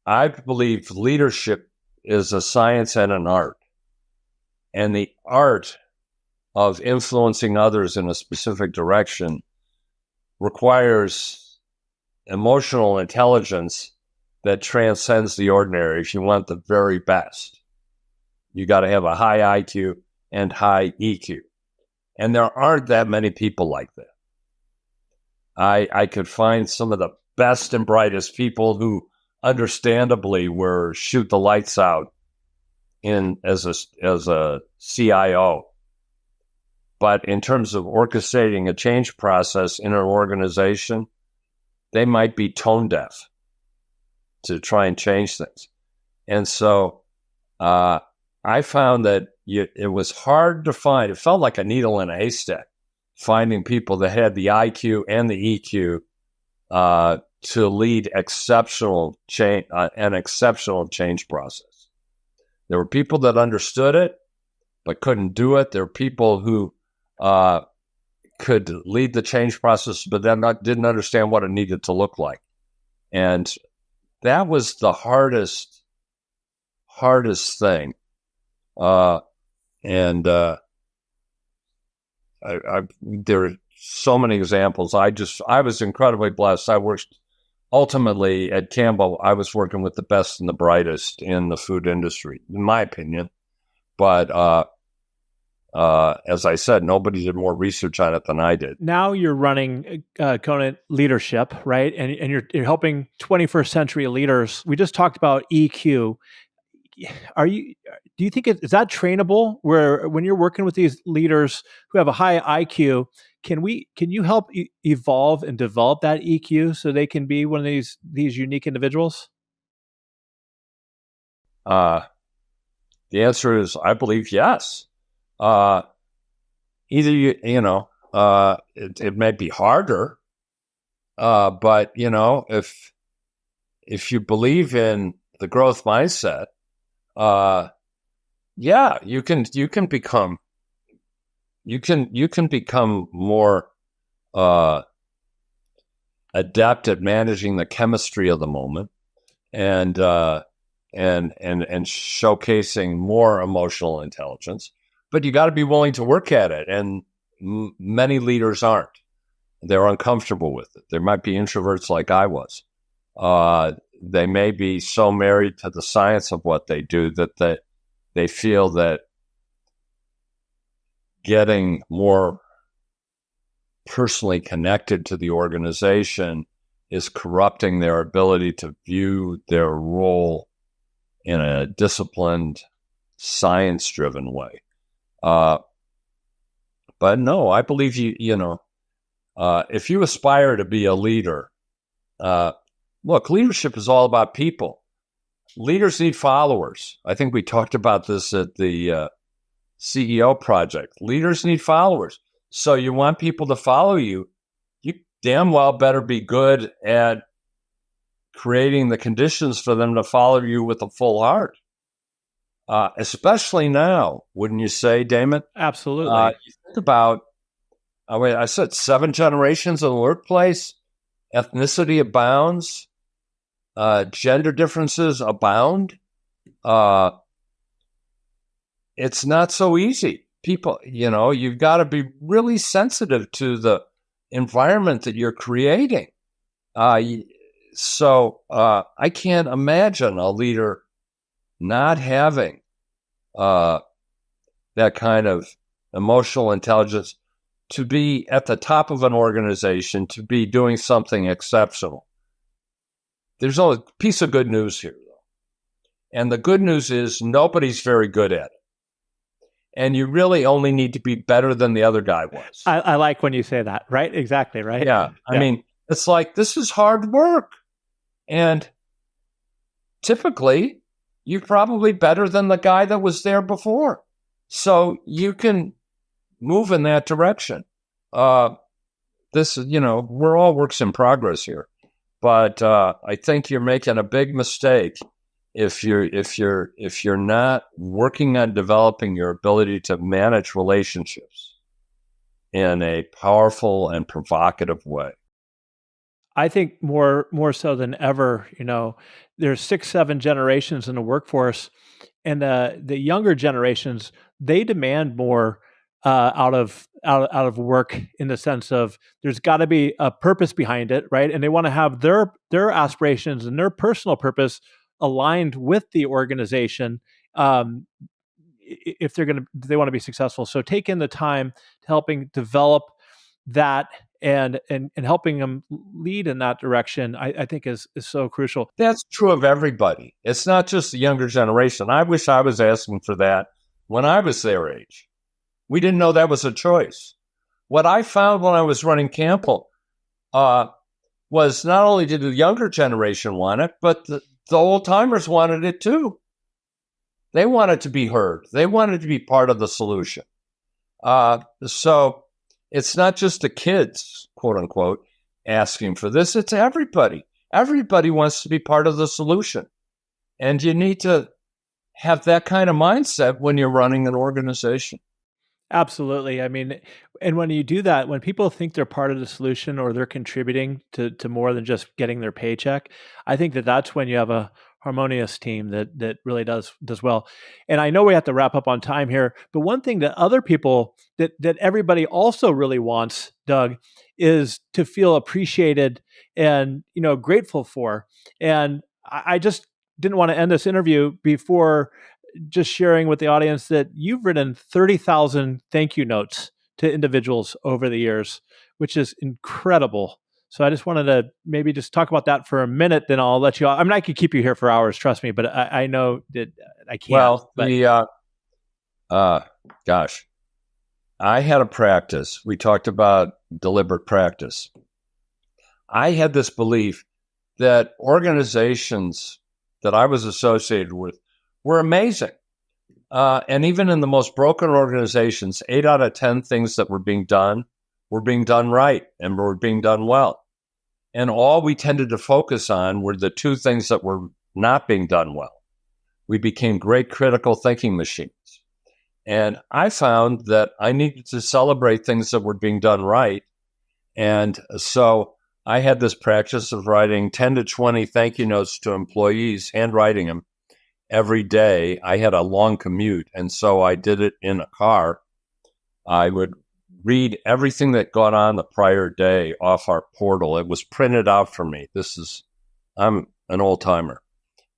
I believe leadership is a science and an art. And the art of influencing others in a specific direction requires emotional intelligence that transcends the ordinary. If you want the very best, you got to have a high IQ and high EQ. And there aren't that many people like that. I could find some of the best and brightest people who understandably were shoot the lights out as a CIO. But in terms of orchestrating a change process in an organization, they might be tone deaf to try and change things. And so I found that it was hard to find. It felt like a needle in a haystack, finding people that had the IQ and the EQ to lead exceptional change, an exceptional change process. There were people that understood it but couldn't do it. There were people who could lead the change process but then didn't understand what it needed to look like. And that was the hardest thing. There are so many examples. I was incredibly blessed. I worked ultimately at Campbell. I was working with the best and the brightest in the food industry, in my opinion. But as I said, nobody did more research on it than I did. Now you're running Conant Leadership, right? And you're helping 21st century leaders. We just talked about EQ. Do you think is that trainable? Where when you're working with these leaders who have a high IQ, can you help evolve and develop that EQ so they can be one of these unique individuals? The answer is, I believe yes. Either it may be harder, but if you believe in the growth mindset, you can become more adept at managing the chemistry of the moment and showcasing more emotional intelligence. But you got to be willing to work at it, and many leaders aren't. They're uncomfortable with it. There might be introverts like I was. They may be so married to the science of what they do that they feel that getting more personally connected to the organization is corrupting their ability to view their role in a disciplined, science-driven way. But no, I believe if you aspire to be a leader, look, leadership is all about people. Leaders need followers. I think we talked about this at the CEO project. Leaders need followers. So you want people to follow you. You damn well better be good at creating the conditions for them to follow you with a full heart. Especially now, wouldn't you say, Damon? Absolutely. You think about, I said 7 generations in the workplace, ethnicity abounds, gender differences abound. It's not so easy. people, you've got to be really sensitive to the environment that you're creating. So I can't imagine a leader not having that kind of emotional intelligence to be at the top of an organization, to be doing something exceptional. There's a piece of good news here, though. And the good news is nobody's very good at it. And you really only need to be better than the other guy was. I like when you say that, right? Exactly, right? Yeah. I mean, it's like, this is hard work. And typically, you're probably better than the guy that was there before. So you can move in that direction. We're all works in progress here. But I think you're making a big mistake if you're not working on developing your ability to manage relationships in a powerful and provocative way. I think more so than ever, there's 6-7 generations in the workforce, and the younger generations, they demand more out of work, in the sense of there's got to be a purpose behind it, right? And they want to have their aspirations and their personal purpose aligned with the organization, if they want to be successful. So taking the time to helping develop that and helping them lead in that direction, I think is so crucial. That's true of everybody. It's not just the younger generation. I wish I was asking for that when I was their age. We didn't know that was a choice. What I found when I was running Campbell was not only did the younger generation want it, but the old-timers wanted it too. They wanted to be heard. They wanted to be part of the solution. So it's not just the kids, quote unquote, asking for this. It's everybody. Everybody wants to be part of the solution. And you need to have that kind of mindset when you're running an organization. Absolutely. I mean, and when you do that, when people think they're part of the solution or they're contributing to more than just getting their paycheck, I think that's when you have a harmonious team that really does well. And I know we have to wrap up on time here, but one thing that other people that everybody also really wants, Doug, is to feel appreciated and grateful for. And I just didn't want to end this interview before just sharing with the audience that you've written 30,000 thank you notes to individuals over the years, which is incredible. So I just wanted to maybe just talk about that for a minute, then I'll let you. I mean, I could keep you here for hours, trust me, but I know that I can't. Well, gosh, I had a practice. We talked about deliberate practice. I had this belief that organizations that I was associated with were amazing. And even in the most broken organizations, 8 out of 10 things that were being done right and were being done well. And all we tended to focus on were the 2 things that were not being done well. We became great critical thinking machines. And I found that I needed to celebrate things that were being done right. And so I had this practice of writing 10 to 20 thank you notes to employees, handwriting them every day. I had a long commute, and so I did it in a car. I would read everything that got on the prior day off our portal. It was printed out for me. I'm an old timer.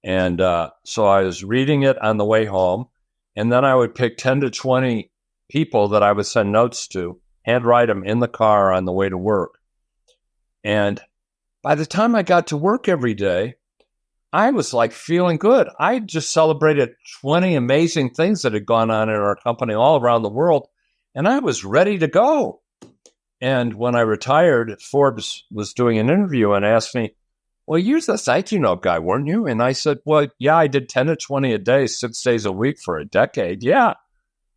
And so I was reading it on the way home, and then I would pick 10 to 20 people that I would send notes to, handwrite them in the car on the way to work. And by the time I got to work every day, I was like feeling good. I just celebrated 20 amazing things that had gone on in our company all around the world, and I was ready to go. And when I retired, Forbes was doing an interview and asked me, well, you're the thank you note guy, weren't you? And I said, well, yeah, I did 10 to 20 a day, 6 days a week for a decade. Yeah.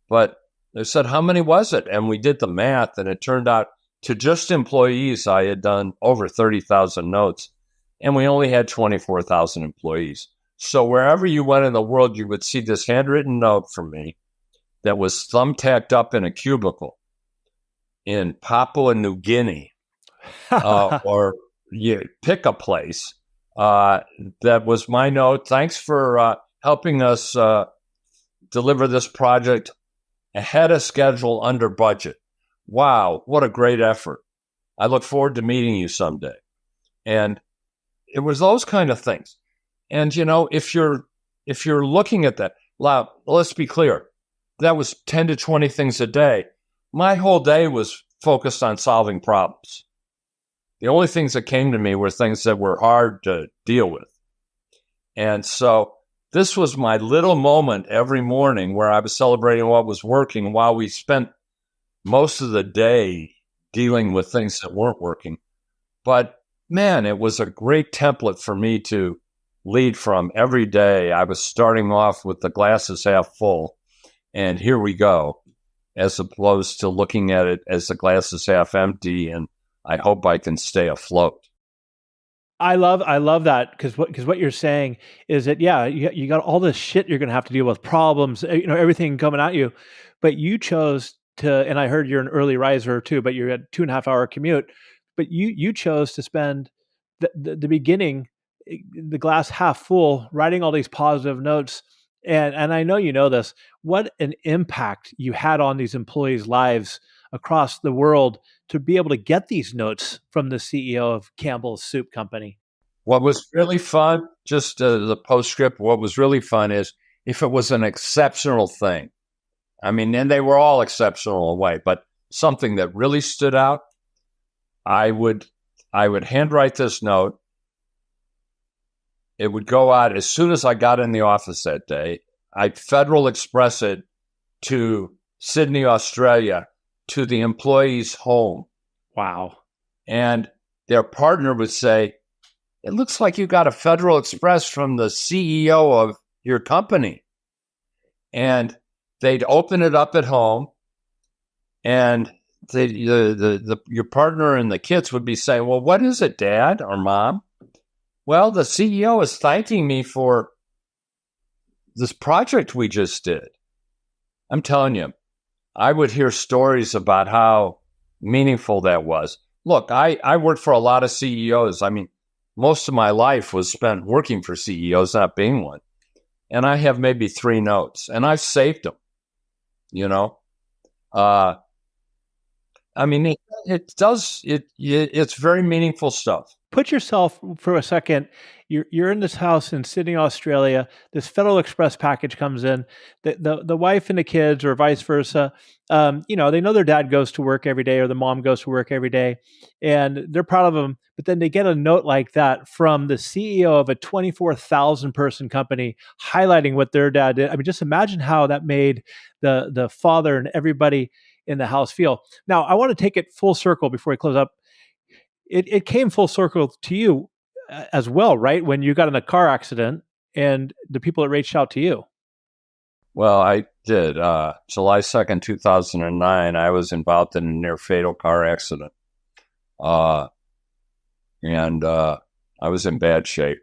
But they said, how many was it? And we did the math, and it turned out to just employees, I had done over 30,000 notes. And we only had 24,000 employees. So wherever you went in the world, you would see this handwritten note from me that was thumbtacked up in a cubicle in Papua New Guinea, or you pick a place. That was my note. Thanks for helping us deliver this project. ahead of schedule, under budget. Wow, what a great effort. I look forward to meeting you someday. And it was those kind of things. And, if you're looking at that, let's be clear, that was 10 to 20 things a day. My whole day was focused on solving problems. The only things that came to me were things that were hard to deal with. And so this was my little moment every morning where I was celebrating what was working while we spent most of the day dealing with things that weren't working. But man, it was a great template for me to lead from every day. I was starting off with the glasses half full, and here we go, as opposed to looking at it as the glass is half empty, and I hope I can stay afloat. I love that because what you're saying is that, yeah, you got all this shit you're going to have to deal with, problems, everything coming at you, but you chose to, and I heard you're an early riser too, but you're at 2.5 hour commute, but you chose to spend the beginning, the glass half full, writing all these positive notes. And I know you know this, what an impact you had on these employees' lives across the world to be able to get these notes from the CEO of Campbell Soup Company. What was really fun, just the postscript, what was really fun is if it was an exceptional thing. I mean, and they were all exceptional in a way, but something that really stood out, I would handwrite this note. It would go out as soon as I got in the office that day. I'd Federal Express it to Sydney, Australia, to the employee's home. Wow. And their partner would say, it looks like you got a Federal Express from the CEO of your company. And they'd open it up at home, and your partner and the kids would be saying, well, what is it, Dad or Mom? Well, the CEO is thanking me for this project we just did. I'm telling you, I would hear stories about how meaningful that was. Look, I worked for a lot of CEOs. I mean, most of my life was spent working for CEOs, not being one. And I have maybe 3 notes, and I've saved them, I mean, it's very meaningful stuff. Put yourself for a second. You're in this house in Sydney, Australia. This Federal Express package comes in. The wife and the kids, or vice versa, they know their dad goes to work every day, or the mom goes to work every day, and they're proud of them. But then they get a note like that from the CEO of a 24,000 person company highlighting what their dad did. I mean, just imagine how that made the father and everybody in the house feel. Now, I want to take it full circle before we close up. It came full circle to you as well, right? When you got in a car accident and the people that reached out to you. Well, I did. July 2nd, 2009, I was involved in a near fatal car accident. And I was in bad shape.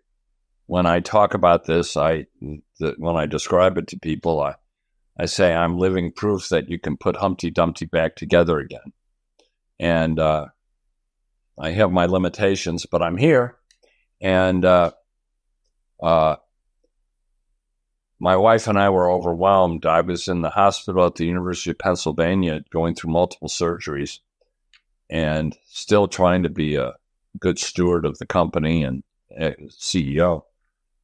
When I talk about this, when I describe it to people, I say I'm living proof that you can put Humpty Dumpty back together again. And I have my limitations, but I'm here. And my wife and I were overwhelmed. I was in the hospital at the University of Pennsylvania going through multiple surgeries and still trying to be a good steward of the company and CEO.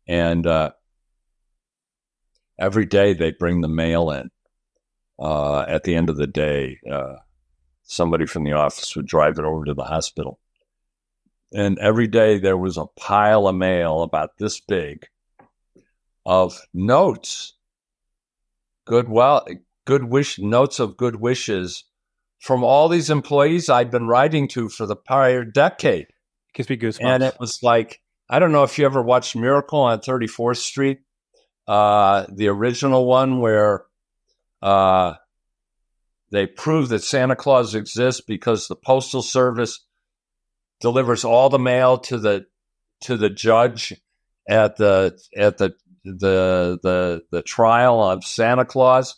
And every day they bring the mail in. At the end of the day, somebody from the office would drive it over to the hospital. And every day there was a pile of mail about this big of notes, notes of good wishes from all these employees I'd been writing to for the prior decade. Gives me goosebumps. And it was like, I don't know if you ever watched Miracle on 34th Street, the original one where they prove that Santa Claus exists because the Postal Service delivers all the mail to the judge at the trial of Santa Claus.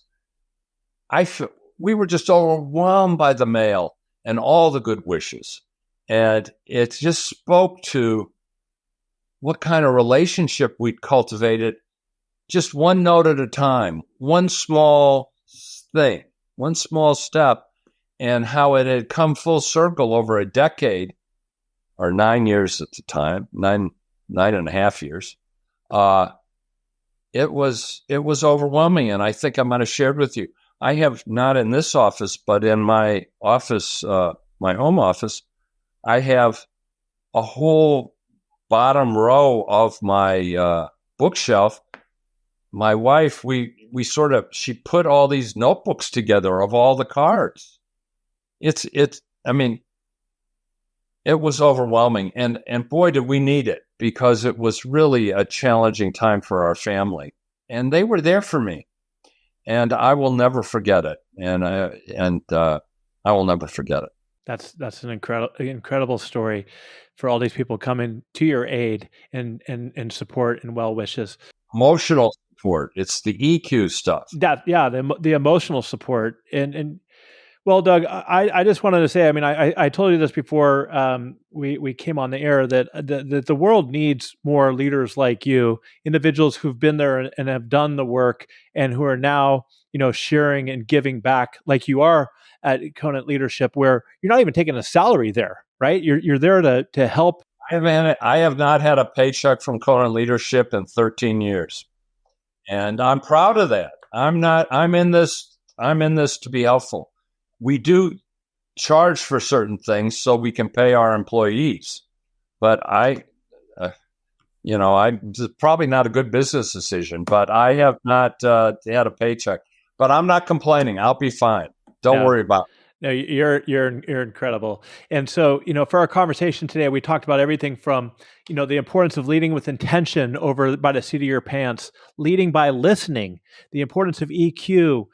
We were just overwhelmed by the mail and all the good wishes. And it just spoke to what kind of relationship we'd cultivated, just one note at a time, one small thing. one small step, and how it had come full circle over a decade, or 9 years at the time, nine and a half years. It was overwhelming, and I think I might have shared with you. I have, not in this office, but in my office, my home office, I have a whole bottom row of my bookshelf. My wife, she put all these notebooks together of all the cards. I mean, it was overwhelming, and boy, did we need it, because it was really a challenging time for our family, and they were there for me, and I will never forget it, and I will never forget it. That's an incredible story for all these people coming to your aid and support and well wishes. Emotional support. It's the EQ stuff. The emotional support. And well, Doug, I just wanted to say, I mean, I told you this before we came on the air, that the world needs more leaders like you, individuals who've been there and have done the work, and who are now, sharing and giving back, like you are at Conant Leadership, where you're not even taking a salary there, right? You're there to help. I have not had a paycheck from Conant Leadership in 13 years, and I'm proud of that. I'm in this to be helpful. We do charge for certain things so we can pay our employees, but it's probably not a good business decision, but I have not had a paycheck, but I'm not complaining. I'll be fine. Don't worry about it. No, you're incredible. And so, for our conversation today, we talked about everything from, the importance of leading with intention over by the seat of your pants, leading by listening, the importance of EQ,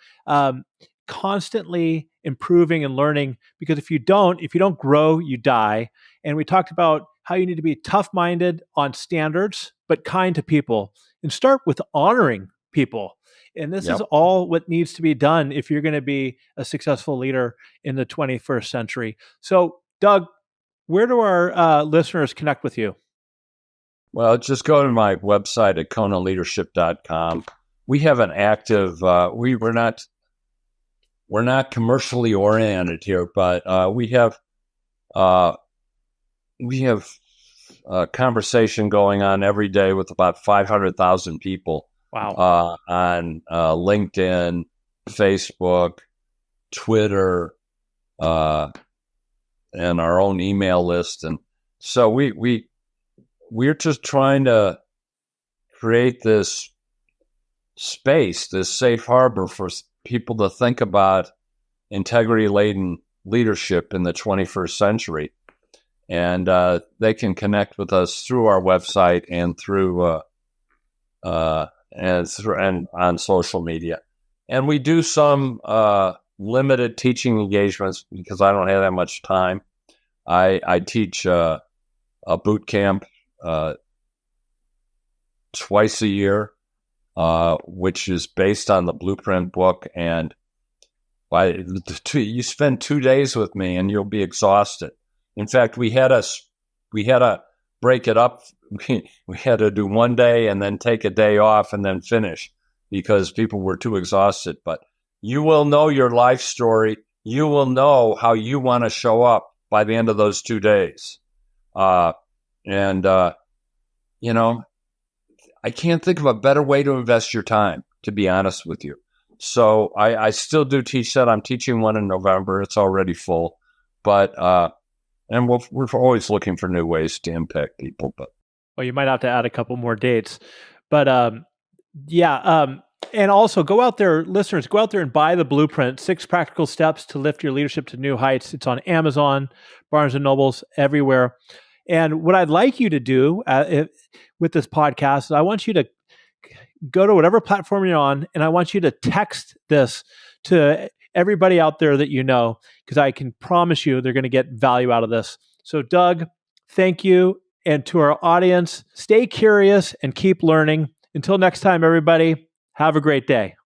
constantly improving and learning, because if you don't grow, you die. And we talked about how you need to be tough-minded on standards, but kind to people, and start with honoring people. And this is all what needs to be done if you're going to be a successful leader in the 21st century. So, Doug, where do our listeners connect with you? Well, just go to my website at conantleadership.com. We have an active, we're not commercially oriented here, but we have a conversation going on every day with about 500,000 people. Wow. On LinkedIn, Facebook, Twitter, and our own email list. And so we're just trying to create this space, this safe harbor for people to think about integrity-laden leadership in the 21st century. And they can connect with us through our website and through and on social media. And we do some limited teaching engagements because I don't have that much time. I teach a boot camp twice a year, which is based on the Blueprint book. And you spend 2 days with me and you'll be exhausted. In fact, we had to break it up. We had to do 1 day and then take a day off and then finish because people were too exhausted. But you will know your life story. You will know how you want to show up by the end of those 2 days. I can't think of a better way to invest your time, to be honest with you. So I still do teach that. I'm teaching one in November. It's already full. But and we're always looking for new ways to impact people. But well, you might have to add a couple more dates. But and also go out there, listeners, go out there and buy the Blueprint, 6 Practical Steps to Lift Your Leadership to New Heights. It's on Amazon, Barnes & Nobles, everywhere. And what I'd like you to do with this podcast is I want you to go to whatever platform you're on, and I want you to text this to everybody out there that you know, because I can promise you they're going to get value out of this. So, Doug, thank you. And to our audience, stay curious and keep learning. Until next time, everybody, have a great day.